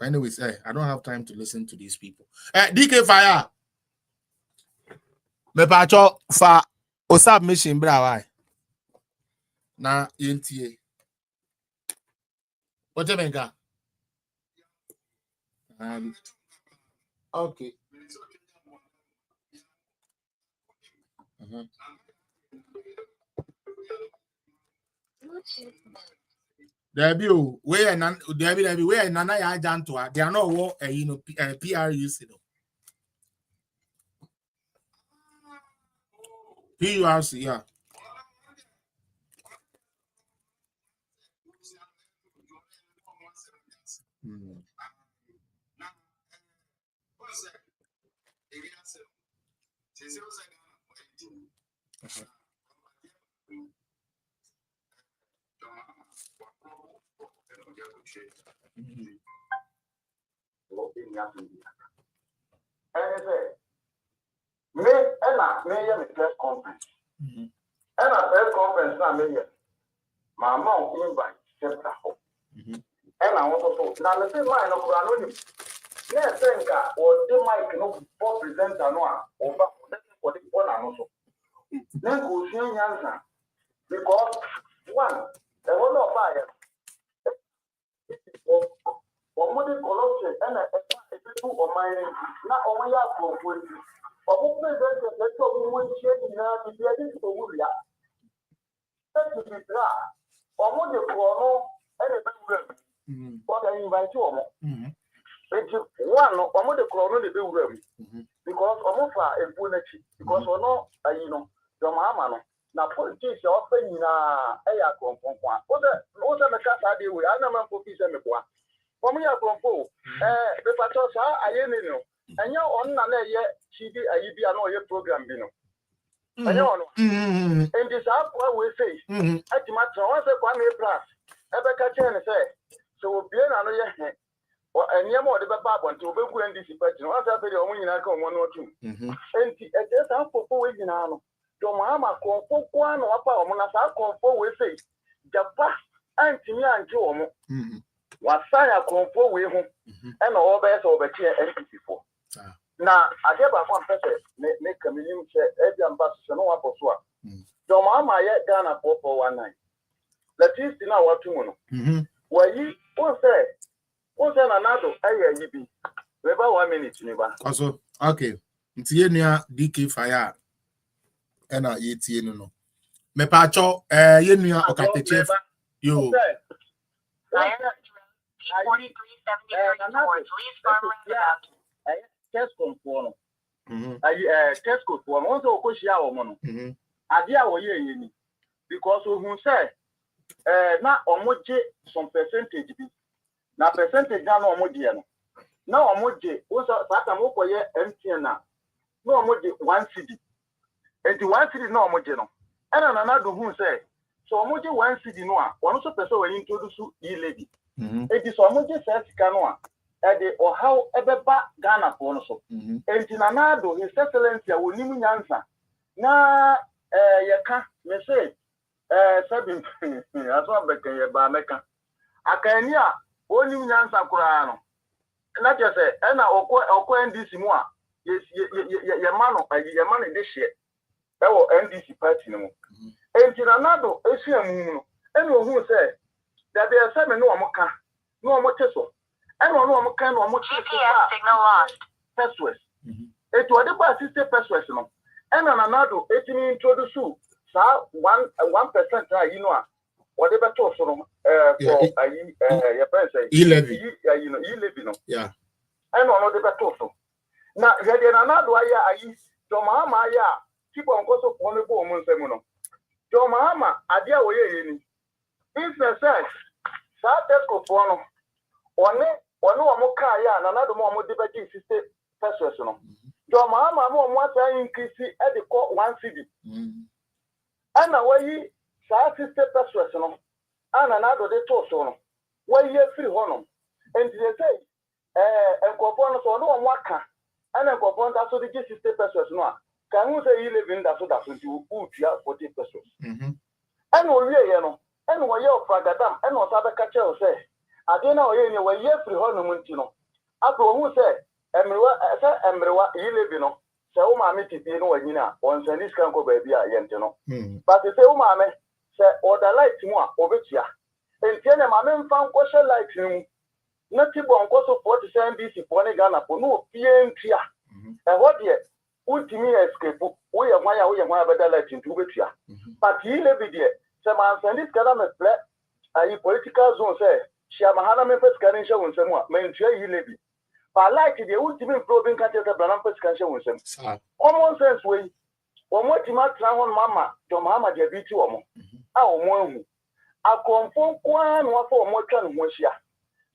Anyways, I don't have time to listen to these people. DK Fire. Me pacho fa osab mission bra why? Na NTA. What you mean? Okay. There be where Nana ya janto. They are not what PRUC no. PRC, yeah. Me press conference. And a press conference now me my mom invite chapter. And I want to now the same mind of anonymous. Yes, think or the mic no for presenter no over for the one and also. Then go see answer because one the one of fire. Or modern corruption and a people of mining not only are for or president let's go when sharing now the building for Wuria. That is the draft. Or modern chrono and a bedroom. What I invite you. One or modern chrono the bedroom. Because almost a punity. Because or no, you know, the mamma. Now, politics are often in a from one. Other Macassa, I never put this in the one. For me, I come for the Patosa, I know. And you're on another yet, she did a UBA program, you know. And you and this up what we say. At the matter, once a 1 year plus. Ever catch and say, so be another head. Or any more the Babon to be going this question. Once I pay the only I come 1 or 2. And it just up for 4 weeks in arm. John Mahama confo kwa no apa omo na sa confo we say japa antimi anje omo wasaya confo we ho e na obe se obetie NPP fo na ade ba fo mpese me kaminim che e bi amba so no wapo so a John Mahama ye Ghana 4419 least na watu no wayi o say na nado aye yi bi we ba 1 minute ni ba also okay ntie nua DK fire ena yetie no me pa cho ye nua okateche yo test control no test control no so ko shia wo mo no ade a wo ye ni because who say na omoje some percentage bi na percentage na omoje no na omoje o so sata mo ko ye MTN na omoje 1 cedi enti 1 cedi na omoje no ena na do who say so omoje 1 cedi no a wono so person we introduce e-lady enti so omoje sika no a ede o how ebeba Ghana for no so enti na do his excellency a woni nyansa na yeka me say sabin aso abeka ye ba meka akani a woni nyansa kura no na je say na okọ NDC mu a ye mano de hye e wo NDC party no enti na do esuamu no ene ohun say that they say me no omoka no omoteso ene no omoka no omoteso signal lost Peswes eto de ba system Peswes no ene na do etimi introduce sa 1% a you know what they better so for your friend say e-levy you know e-levy no yeah ene no de better so na yede na do aya ayi John Mahama aya tipo nkoso for me bo mo nsem no John Mahama ade a wo ye ni if the sex sa test for no one o mo ka ya na do mo de beji system Peswes no John Mahama mo asa increase e de ko 1 cedi ana wayi sa system Peswes no ana na do de to so no wayi free hono and they say enkofo no so no mo aka ana enkofo nta so de system Peswes no a kan hu say you live in that so that you utia 40 pesos ana owie ye no ana wayi ofragadam ana o sabe ka che o say ade na oye ni wayi free hono mu nti no ato hu say emrewa you live no say o ma me tipi no wanyina on send this kan ko ba bia ye nti no but say o ma me say order light mu a obetua enti na ma me mfa nko she light mu na tibo nko so 47 BC for ne Ghana for no pie ntua ho de ultimi escape wo ye hwan beda light ntu betua but you live there say man send this kan me play ayi political zone say shia mahana me first kan nche wonsem a me ntua you live but like the ultimate probing catch the Branham first can show himself. Common sense way. One more time, Mama, John Mahama, the beauty woman. Our one. A confirm one for more than Mosia.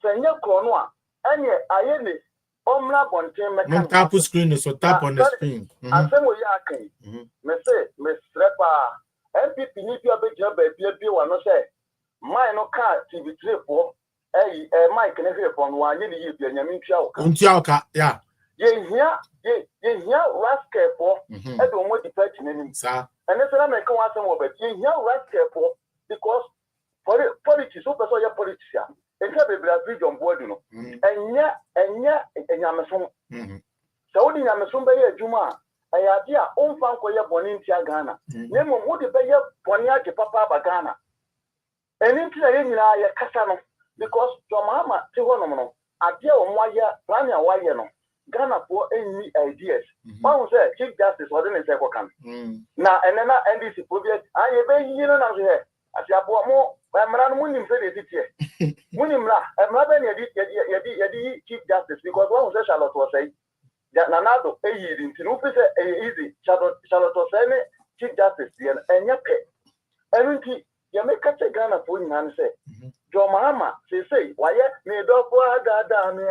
Senya Cornoa, and yet I end it. Omla Bonte, tap screen so tap on the screen. And some way I can. Miss Repa, MPP need your big job, baby, one no say. Mine no car TV3 for. Mike na here from one ye be nyame ntwa yeah ye here rascal for e do mo depart nanim sa and say na make one say wo bet ye here rascal for because for politics so person ya politician e ka be Brazil John Boyd no enya enyameso so di nyameso be ye adwuma aya dia o mfa nko ye boni ntia Ghana na mo wo de be ye boni age papa ba Ghana eni ntia ye nyina ye kasa no because John Mahama te ho no ade o mo aya plan ya waye no Ghana for any ideas one say chief justice what dey say ko kan na enena NDC project aye be yi no na so he ati abo mo emra no munim se de titie munim la emra be ne yedi chief justice because one say Charlotte was say na nado e yi din tinu fi say easy Charlotte was say chief justice yen enya pe enunti ya make Ghana for nyan say John Mahama say why me do for dada me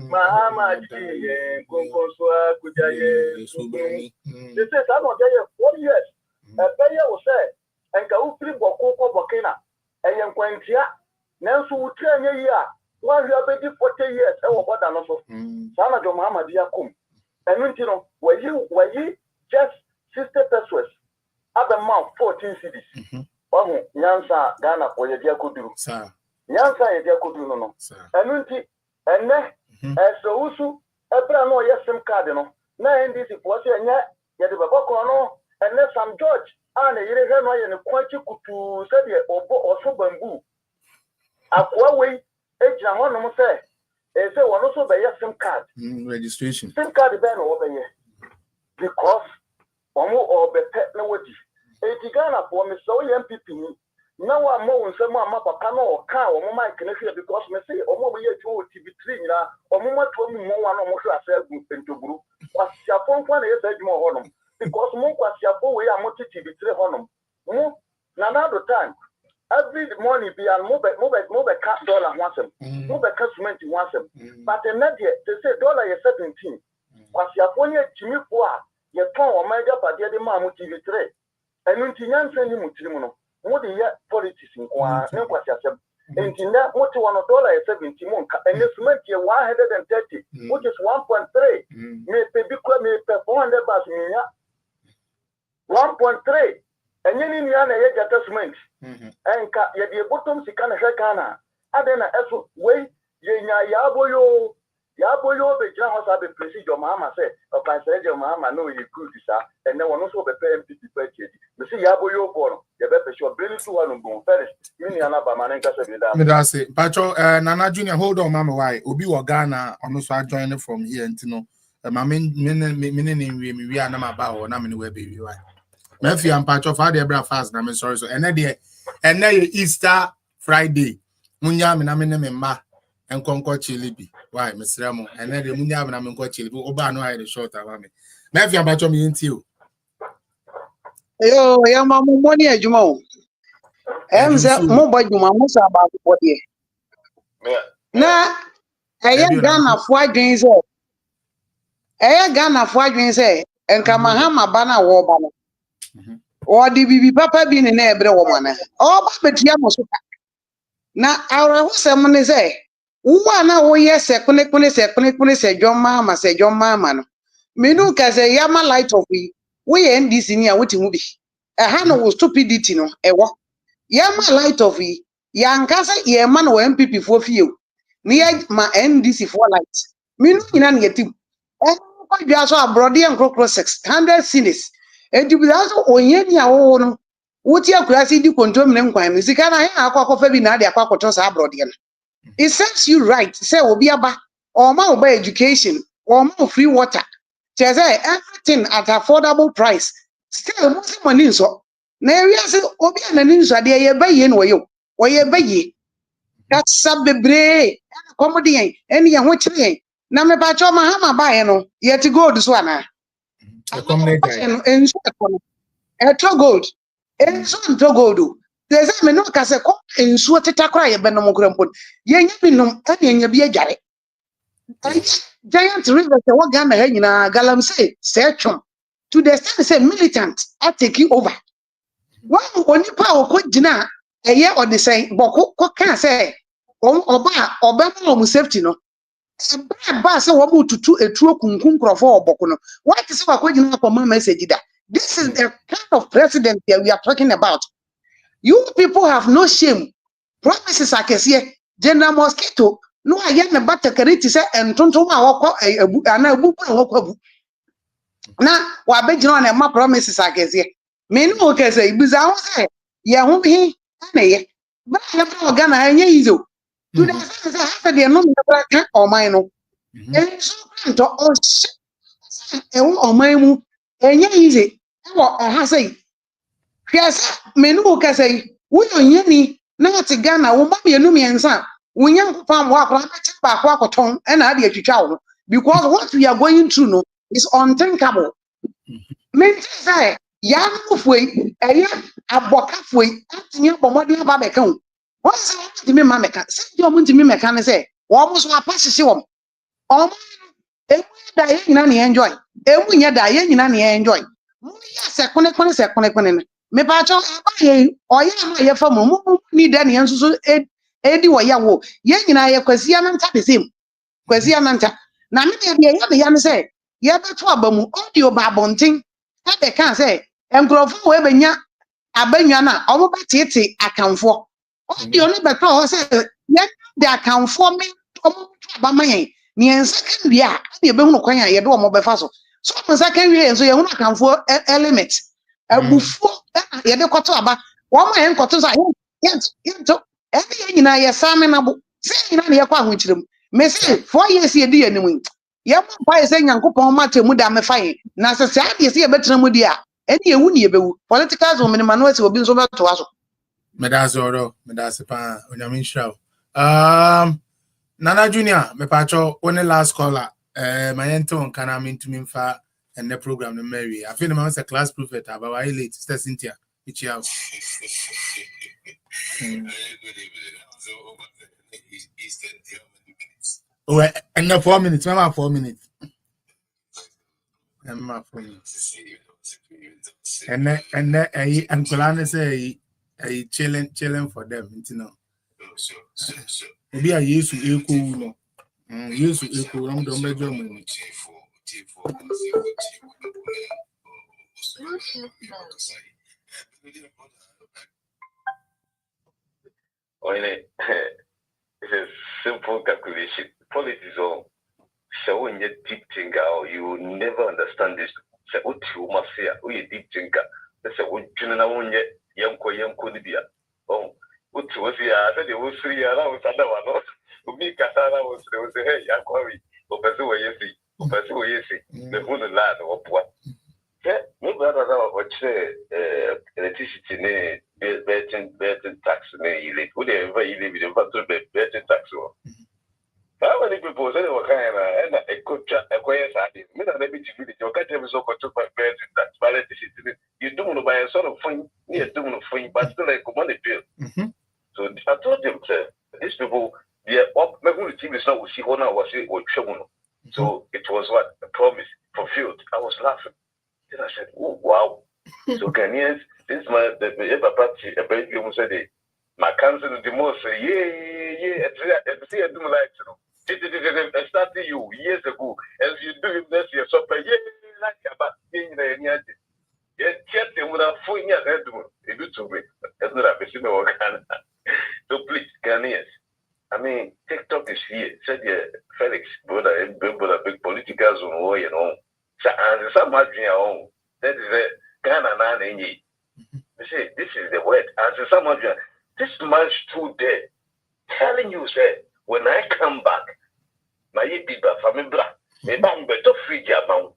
Mahama ji konkonso akujaye subeni they say that no dey 4 years be ye wo say enka u free boko bokina eyen kwantia nanso u tranye yi a wa hwe abedi 40 years e wo boda no so sana John Mahama dia kom enunti no wayi just 60 pesos abema 14 cedis ohu nyansa Ghana for ye dia koduru sir nyansa ye dia koduru no enu nti enne so usu ebra no ye sim card no na NDC for say nya ye de babako no enne Sam George and yire he no ye ne kwachi kutu se de obo oso bambu akwa we ejina ho no say e say wono so be ye sim card registration sim card be no be ye because omo obete na wodi Ghana for me so MPP ni na wa mo nsem ama papa na o ka o mo mic na hwe because me say omo be ye tu TV3 nyina omo ma to mu mo wa no mo hwe asa agu pentoburu kwasiafo nkwa na yesa adwuma ho no because mo kwasiafo we am TV3 ho no mo na do time every morning be and mo be ka dollar ho asem mo be ka cement ho asem but na de they say dollar is 17 kwasiafo ni atimifo a ye ton o ma ja pade de ma mo TV3 enu nti nyansa ni mutirimu no mo de ye politics nko ne kwasi asem enti na mo te wono dollar is 70 mo nka ene cement ye 130 which is 1.3 me pe bi kwa me pe 400 bas nya 1.3 enye ni nia na ye jata cement enka ye de bottom sika na hweka na ade na eso we ye nya ya boyo be jina ho sa be procedure mama say o kan say je mama no ye good sa ene wono so be MPP party me say ya boyo bono ye be pe sure bring to one go first me ni ana ba manen ka se be da me da say pacho Nana Junior hold on mama why obi wo Ghana ono so join from here ntino ma me we na ma ba ho na me we be we why me fi am pacho fa de bra fast na me sorry so ene de ene Easter Friday munya me na me ne me ma enkonko chilibi why Mr. Mo and then the munya na me nko chilibi oba no hide short aba me na fi abacho me enti o yo ya mamu money adwuma o em se mo badwuma mo sa ba bode na eye Ghana fo adwen se enka mahama ba na wo ba no o di bibi papa bi ne na ebre wo mana o ba betia mo so na awra ho sem ne se wo na wo ye se kune se dwoma ma se dwoma ma no menu ka se yama light of we ye NDC ni a woti mu bi ha no wo stupidity no ewo yama light of ya nkasa ye ma no MPP fo fie o ni ye ma NDC fo light menu nyina ne yetim ko dwa so abrode enkrokro 600 cedis edibi aso onye ni a wo no wuti akurasi di kontom ne nkwan mi sika na ya akwakofa bi na ade akwakoto sa abrode no. It serves you right. Say obi aba or ma oba education or ma free water. Say everything at affordable price. Still most money so. Na area say obi anani so ade ye baye no yo. Wo ye baye. That sabbebre. Komodi en ye ho kire. Na me ba cho ma ha ma bae no. Ye ti gold so ana. Enso ekono. Eto gold. Enso nto gold. There's me no ka se ko ensuo tetakora ye benom krampon ye nya binom ane nya bi adware giant river se wo Ghana ha nyina galamsey se twon to the extent say militant are taking over one onipa wo ko gina eye odisen boko ko kan say oba mo safety no ba se wo mu tutu etuo kunkun krofo oboko no what is wa ko gina akoma message da this is the kind of president that we are talking about. You people have no shame. Promises are kesiye. General Mosquito. No aye ne bata kariti se entonto ma wako ana ebu na wako ebu. Na wabejina na ma promises are kesiye. Meni mo kese ibiza ho se ye ho bi na ye. Ba ye bra Ghana anye yizo. To the sense say de no me bra ka oman no. Enso kanto o oman mu enye yize. E wo ha sei. Yes, menu kase wuyo nyani na ati Ghana wo ma mienu miensa wunya nkopam wa akwa acha ba akwa akoton e na ade atwitwa wo because what we are going through no is unthinkable. Men say ya no foi eye aboka foi atinya bomode aba beka wo won say what me ma meka say di omo ntimi meka ne say wo mo so apasisi wo omo emu da ye nyina ne enjoy emu nya da ye nyina ne enjoy mo ya se kone ne me pa cho abaye oye ma ye fa mo ni da ne enso edi wo ya wo ye nyina ye kwasi ya nta the same kwasi ya nta na me de ye ya ne say ye beto abamu audio ba bonten They can't say, and Grove where Benya, Abenyana, all about Titi, account for. Oh, the only better say, yet they account for me, by my near second year, the Bemuquaya, you do a mobile fossil. So, the second year, so you won't account for elements. Before you don't cut about 1 man cut us. Yes, every year, your salmon, say, you know, which them. May say 4 years, you dear, anyway. Ya mpa ese nyankopon mate mu da me fae na se sa de se betena mu dia ene ewu ne ebewu political zone me manual se obi nso beto aso medase pa onyame nshraw Nana Junior me pacho one last caller my ento kana mintumi mfa enne program no Mary I feel me say class prophet about late sister Cynthia ichi out Oh, and 4 minutes, mama 4 minutes. And 4 minutes. And Kulana say a chilling for them, you know. Maybe I used to equal used to equal on the major money. It's a simple calculation. Politics on so when you deep thinker, you will never understand this. So what you must say, we deep thinker. That's a what you know when you young could be. Oh, what was here? I said it was 3 years. I was under one. To me, Katana was say, hey, young Corey, or pursue you see, the whole lad or what? Yeah, no matter what say electricity, betting tax, whatever you live in the betting tax. How many people say what kind of a coach acquires at it? Me not able to do it. You can't have so much of betting tax, but electricity. You don't buy a sort of fine, near doing fine, but still like money bill. So I told them, sir, these people, they are up. My whole team is not what she was shown. So it was what a promise fulfilled. I was laughing. Then I said, oh, wow. So Ghanaians, this man, the party, a baby, said, my council, the most, yeah, see, I do like to know. I started you years ago, as you do it next year, so, yeah, like about being there, yeah, check them without 4 years, I do it to me. That's not a person of Ghana. So please, Ghanaians, I mean, TikTok is here. Said, yeah, Felix, brother, a big political zone, you know. And some much your own. That is a Ghana Nana. They say this is the word. And some of you, this man stood there telling you, say, when I come back, my people from me black, maybe I'm better fridge about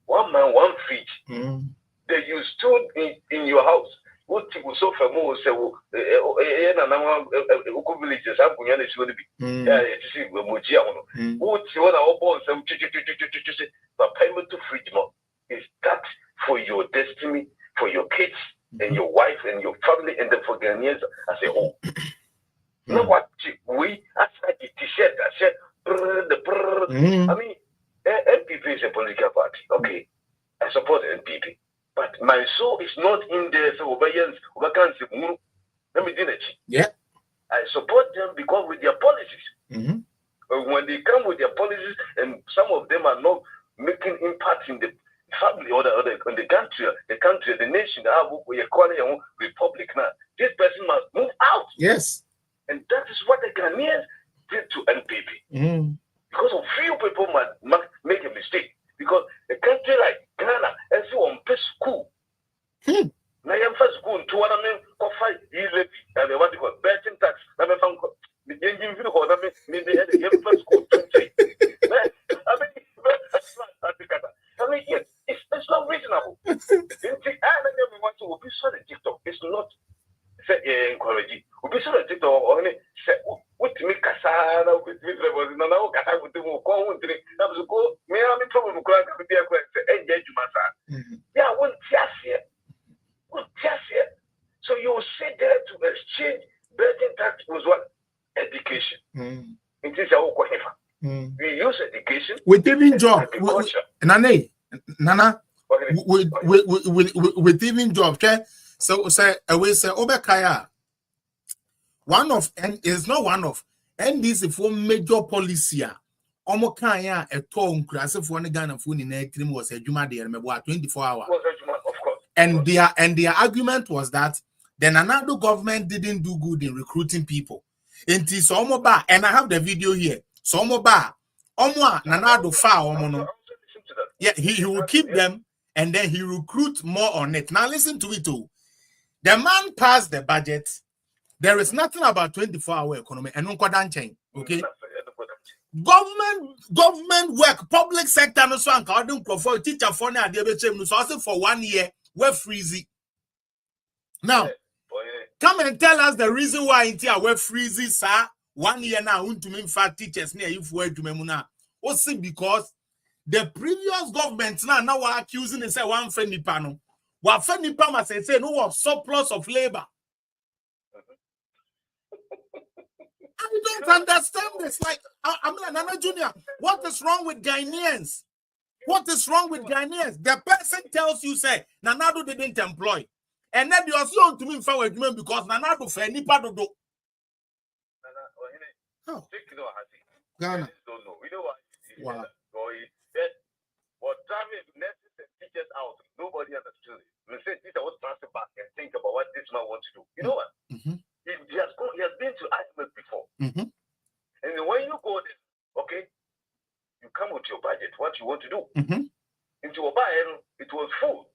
1 man, 1 fridge. That you stood in your house. What you so famous, say, villages, I'm going to be. Yeah, you see, we're Mujia. What you want to some but payment to freedom is that for your destiny, for your kids and your wife and your family and then for Ghanaians as a whole. You know what we as a t-shirt, I said I mean NPP is a political party. Okay. I support NPP. But my soul is not in there so obedience let me do it. Yeah. I support them because with their policies. When they come with their policies and some of them are not making impact in the family or the country, the nation, we are calling a republic now. This person must move out. Yes. And that is what the Ghanaians did to NPP. Because of few people must make a mistake. Because a country like Ghana, as you on school. Now you first school to one of them fight levy and they want to go betting tax. I mean, the engine view or the first school 20. I mean, yes, it's not reasonable. I never want to be sorry TikTok. It's not encouraging. We be sorry TikTok or any say what to make Kasana with was no Kasa with the go with the go. Me have a problem with crack with the engage massa. Yeah, one just here. So you sit there to exchange betting tax was what? Education. It is our question. We use education with even job. Nana, with even job. Okay? So say we say Obekaya. One of and is not one of NDC for major policy Omo kan ya eto nkurasefo ne Ghana fo ni na ekrim was adwuma de mebo 24 hours. Of course. And their argument was that the Nanado government didn't do good in recruiting people. Enti so omo ba, and I have the video here. So omo ba, omo Nanado fa omo no. Yeah, he will keep them and then he recruit more on it. Now listen to it too. The man passed the budget. There is nothing about 24-hour economy and okay. Government work, public sector no so according to teacher for na so for 1 year we're freezy. Now come and tell us the reason why we're freezy, sir. 1 year now to in fact teachers near if we're to also because the previous government now are accusing and say one friendly panel. What friendly panel say no surplus of labor. I don't understand this. Like, I'm like, Nana Junior, what is wrong with Ghanaians? What is wrong with Ghanaians? The person tells you, say, Nanado didn't employ. And then you also want to me for argument because Nanado for any part of the. Ghana. Don't know. We know what. Wow. But driving nurses and teachers out, nobody understood it. We said, this is what transfer back and think about what this man wants to do. You know what? He has been to IMF before. And then when you go there, okay, you come with your budget, what you want to do. Into a buy, it was full.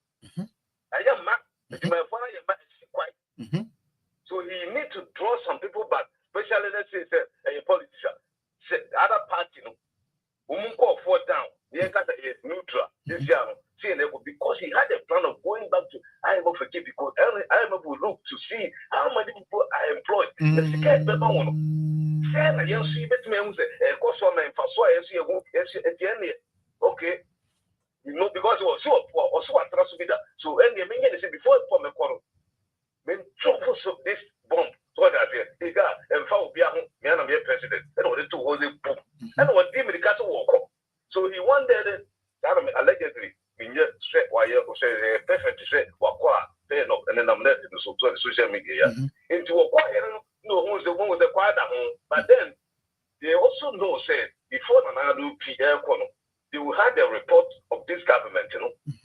I am mad. My father is quiet. So he need to draw some people back, especially let's say a politician. Say the other party, call for down. The is neutral. This year, because he had a plan of going back to IMF because IMF will look to see how many people are employed. The second paper one. Okay. You know, because it was so attractive. So, and the meaning is before it from a quarrel, when trouble this bomb, so that he got and found Bian president, and order to hold it boom. And what did the castle walk? So he wanted allegedly in your straight wire or say perfect to say what fair enough, and then I'm left in the social media into a quiet no who's the one with the quiet at home. But then they also know say before Nanado PR they will have the report of this government,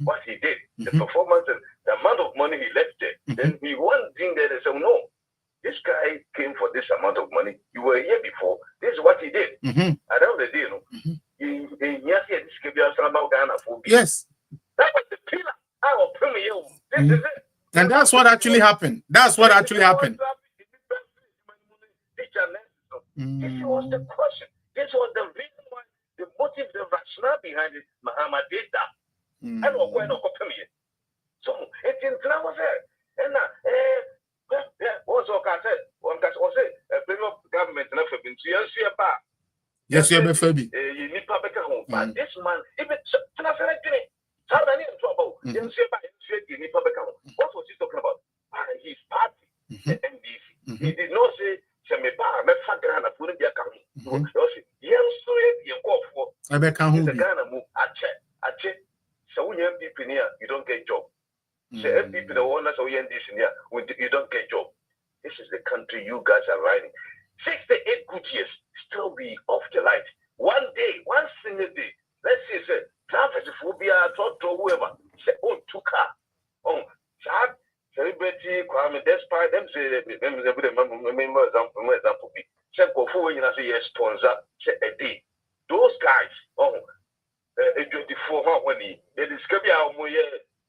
what he did, the performance, the amount of money he left there. Then he one thing there they say, no, this guy came for this amount of money. You were here before. This is what he did. At the end of the day, yes. That was the pillar. Our premier. This is it. And that's what actually happened. That's what actually happened. This was the question. This was the reason why, the motive, the rationale behind it, Muhammad did that. And we're going to premier. So it's in flowers there. And also, I said, one can say, government, and I've been to your bar. Yes, you have a baby. You need public home. But this man, even how many in trouble? You need public home. What was he talking about? His party, the NDC. He did not say, Semeba, Mefagana, put in the account. Yes, you go for the Ghana move. I check. So when you're people here, you don't get job. Say people the owners of NDC here, you don't get job. This is the country you guys are riding. 6 to 8 good years, still be off the light. One day, one single day, let's say, traffic phobia, whoever, say, oh, 2 car. Oh, child, celebrity, crime, despite them, say, remember example, be, say, go for when you say, yes, sponsor, say, a day. Those guys, 24 when they discover how much,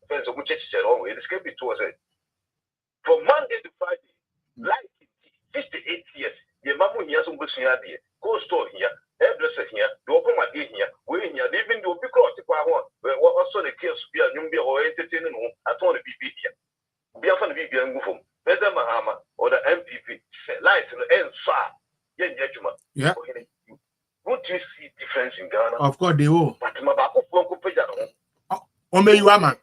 friends of which said, oh, it discover it was from Monday to Friday, like 6 to 8 years. Your mama here some bushing idea. Go store here, hairdresser here, you open my gate here, we here, even do a big cross if I want. Where also the kids be a young or entertaining home, I told the BB here. Be a fan of BB and move home. Better Mahama or the MPP, lights and end far. Yeah. Would you see difference in Ghana? Of course they will. But my back of one could pay that. You are man.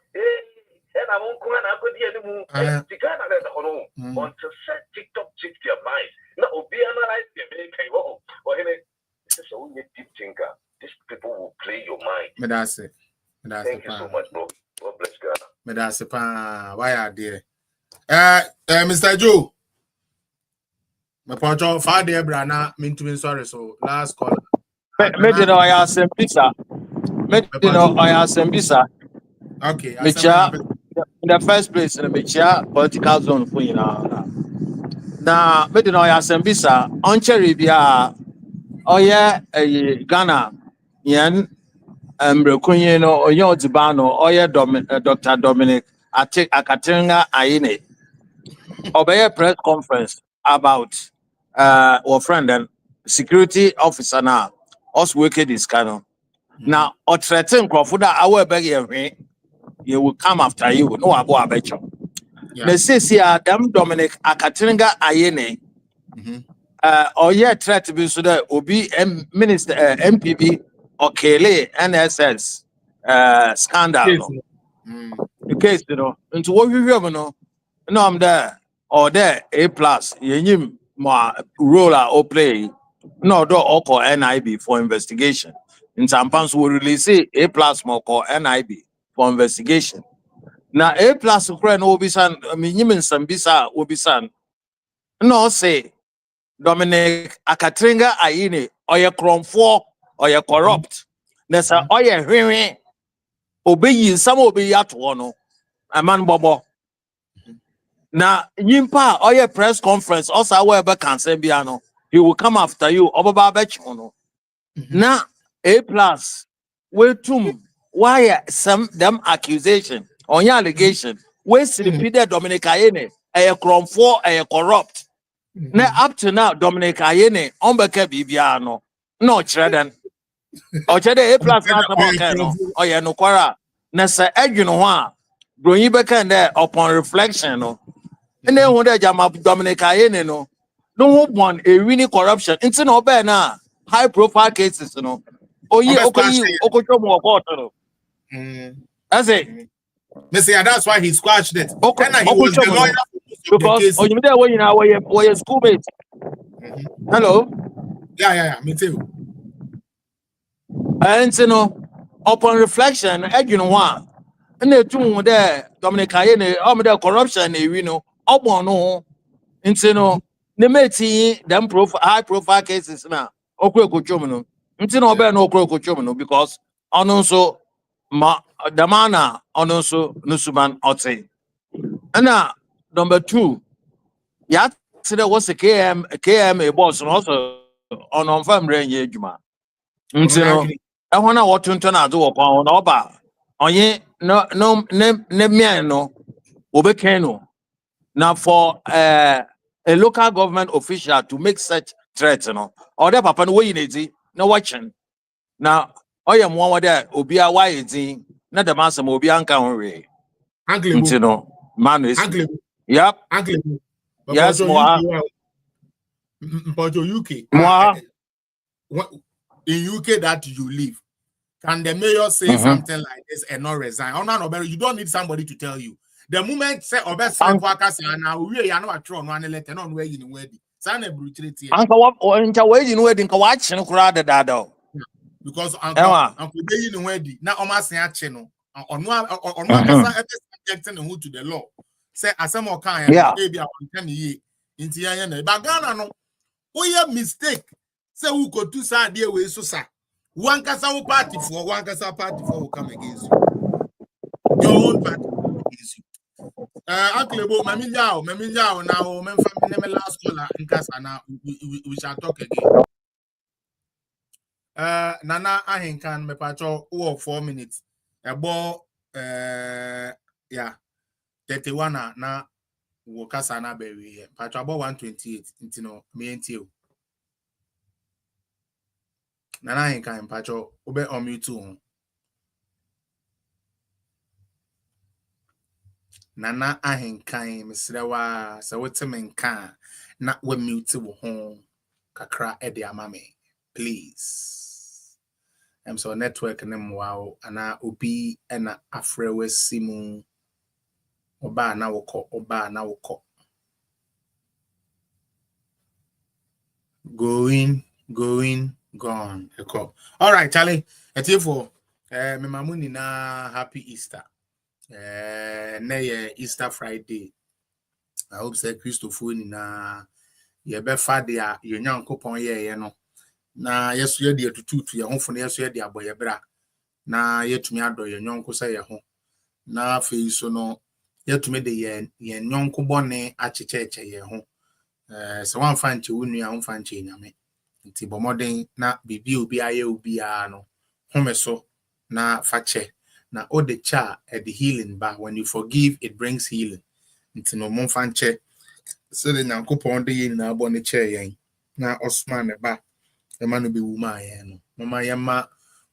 And I won't go and I could hear the moon. The Ghana let the home until set TikTok check their minds. No, be analyzed the American home. Or this is only deep thinker. These people will play your mind. Thank you so much, bro. God bless Ghana. Why are they? Mr. Joe. My poncho, Father Brana, mean to be sorry. So last call. Medino I Sembisa. Medino I Sembisa. Okay, Micha in the first place in the Micha political zone for you now. Now Medino I Sembisa on Cherry Bia. Oh yeah, Ghana. Yen Mrekunye no Oyo Tibano, Oya Dr. Dominic Akatenga Aine. Obey press conference about our friend and security officer now. Us wicked is canon. Now, or threaten Crawford, our beg you will come after you. No, I bet you. They say, see, them Dominic Akatenga Ayene. Or yet threat to be so that Obi Minister MPB or Kele NSS scandal. The case, into what we have, no, I'm there or there A plus, you more role or play, no, do or NIB for investigation. In some pounds, will release A plus more call NIB for investigation. Now, A plus, Ukraine will be son, I mean, you mean some bisa will be son. No, say. Dominic Akatringa Aine or your crom for or your corrupt. There's a oya hwehwe obey some obey at one a man bobo. Now Yimpa or your press conference also wherever can send piano. He will come after you over Babechono. Now A plus wait to why some them accusation on your allegation. Where's repeated Dominic Aine a crom for a corrupt. Now up to now, Dominic Ayene, Ombeke Bibiano, no Tredan. Or Chede A plus Nasamokano, or Yanuquara, Nessa Edwin, Bruni Becan there upon reflection. No. And then when they jam up Dominic Ayene, no one a really corruption. It's no better high profile cases, Oh, yeah, okay, Okotomo water. That's it. That's why he squashed it. Okay, And he was the lawyer because you there when you know where your schoolmate. Hello. Yeah, me too. And upon reflection, one, and the two there, Dominic Ayene, the corruption, no, and the meti them high profile cases now. Okay, Kuchumino, no bear no Kuchumino because also the manner also Nusuban Ote. And now, number two, yeah, there was a KM a boss and also on farm range, Juma. I want to what to turn out to upon Oba. Onye no no obekeno. Now for a local government official to make such threats, or the papa no way no watching. Now I am one there obia why is not the master obi anka onwe. Uncle Man is yep. Uncle Yes, more. But UK in UK that you live. Can the mayor say something like this and not resign? Oh, no, you don't need somebody to tell you. The moment say best now we are not throwing one letter on where you wedding. Sana brutality. Uncle what or wedding watch no crowd that because uncle they in wedding. Now almost say channel on one subjecting who to the law. Say as some more kind maybe I can ye into Yana. But Ghana no mistake. Say who could do side there with so sir. One Kasa party for one Kasa party for will come against you. Your own party against you. Uncle Bo, Mammy now, Memphis, last dollar in Kasa now. We shall talk again. Nana Ahinkan, me patrol 4 minutes. A ball, 31 na Wakasa na berry. Patrol about 128 into me and you. Nana Ahinkan, patrol, obey on me too. Nana Ahinkan, Mr. So what's a man can not when mute home. Kakra Eddie Amame, please. I'm so network and wow, and I obi and a afrewe simu oba na woko. Going, gone. All right, Charlie. It's here for me mamuni na happy Easter. Easter Friday. I hope say Christopher na ye be fa dia ye nyankopon ye no na yeso ye de tututu ye ho fo na yeso ye de aboye bra na yetumi ado ye nyonko se ye ho na afei so no yetumi de ye nyonko bone achecheche ye ho se wan fa nche wunu a mfa nche nyame nti bomoden na bibi obi aye obi a no home so na fache na ode cha the healing ba when you forgive it brings healing nti no mfa nche se de nyankopon de ye na abo ne che yen na osman ne ba e ma no be wu ma yen no mama yema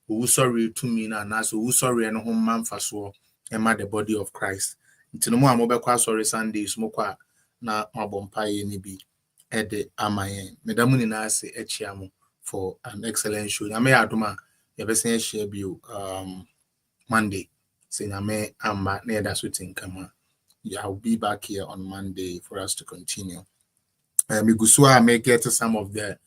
owu sorry to me na so owu sorry no ho manfa so e ma the body of Christ nti no mo amobekwa sorry Sundays mo kwa na mabompa ye ni bi ede amayen medamu ni na ase echiamu for an excellent show nyame adoma ye besen share bio Monday say nyame amba na yeda so tinkama. I'll be back here on Monday for us to continue. Migusua may get some of the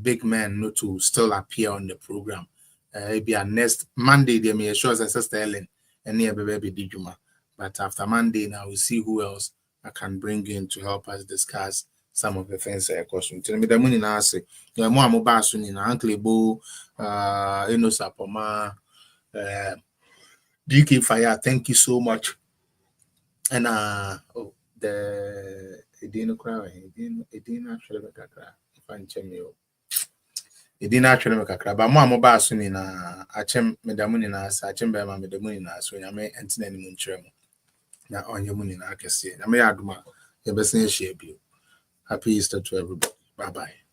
big men not to still appear on the program. Maybe next Monday they may show us Sister Ellen and near baby Dijuma. But after Monday now we'll see who else I can bring in to help us discuss some of the things I question. Tell me the money now say yeah more mobile na Uncle Bo Sapoma DK Fire, thank you so much. And the Edina cry, Edina actually make a cry. Fanchemi. Edina actually make a cry. But more mobile soon na Achem Medamuni na Sachem Bema Medamuni na so yame Anthony Munchemo. Na on your money na I can see. I may aduma the best share you. Happy Easter to everybody. Bye bye.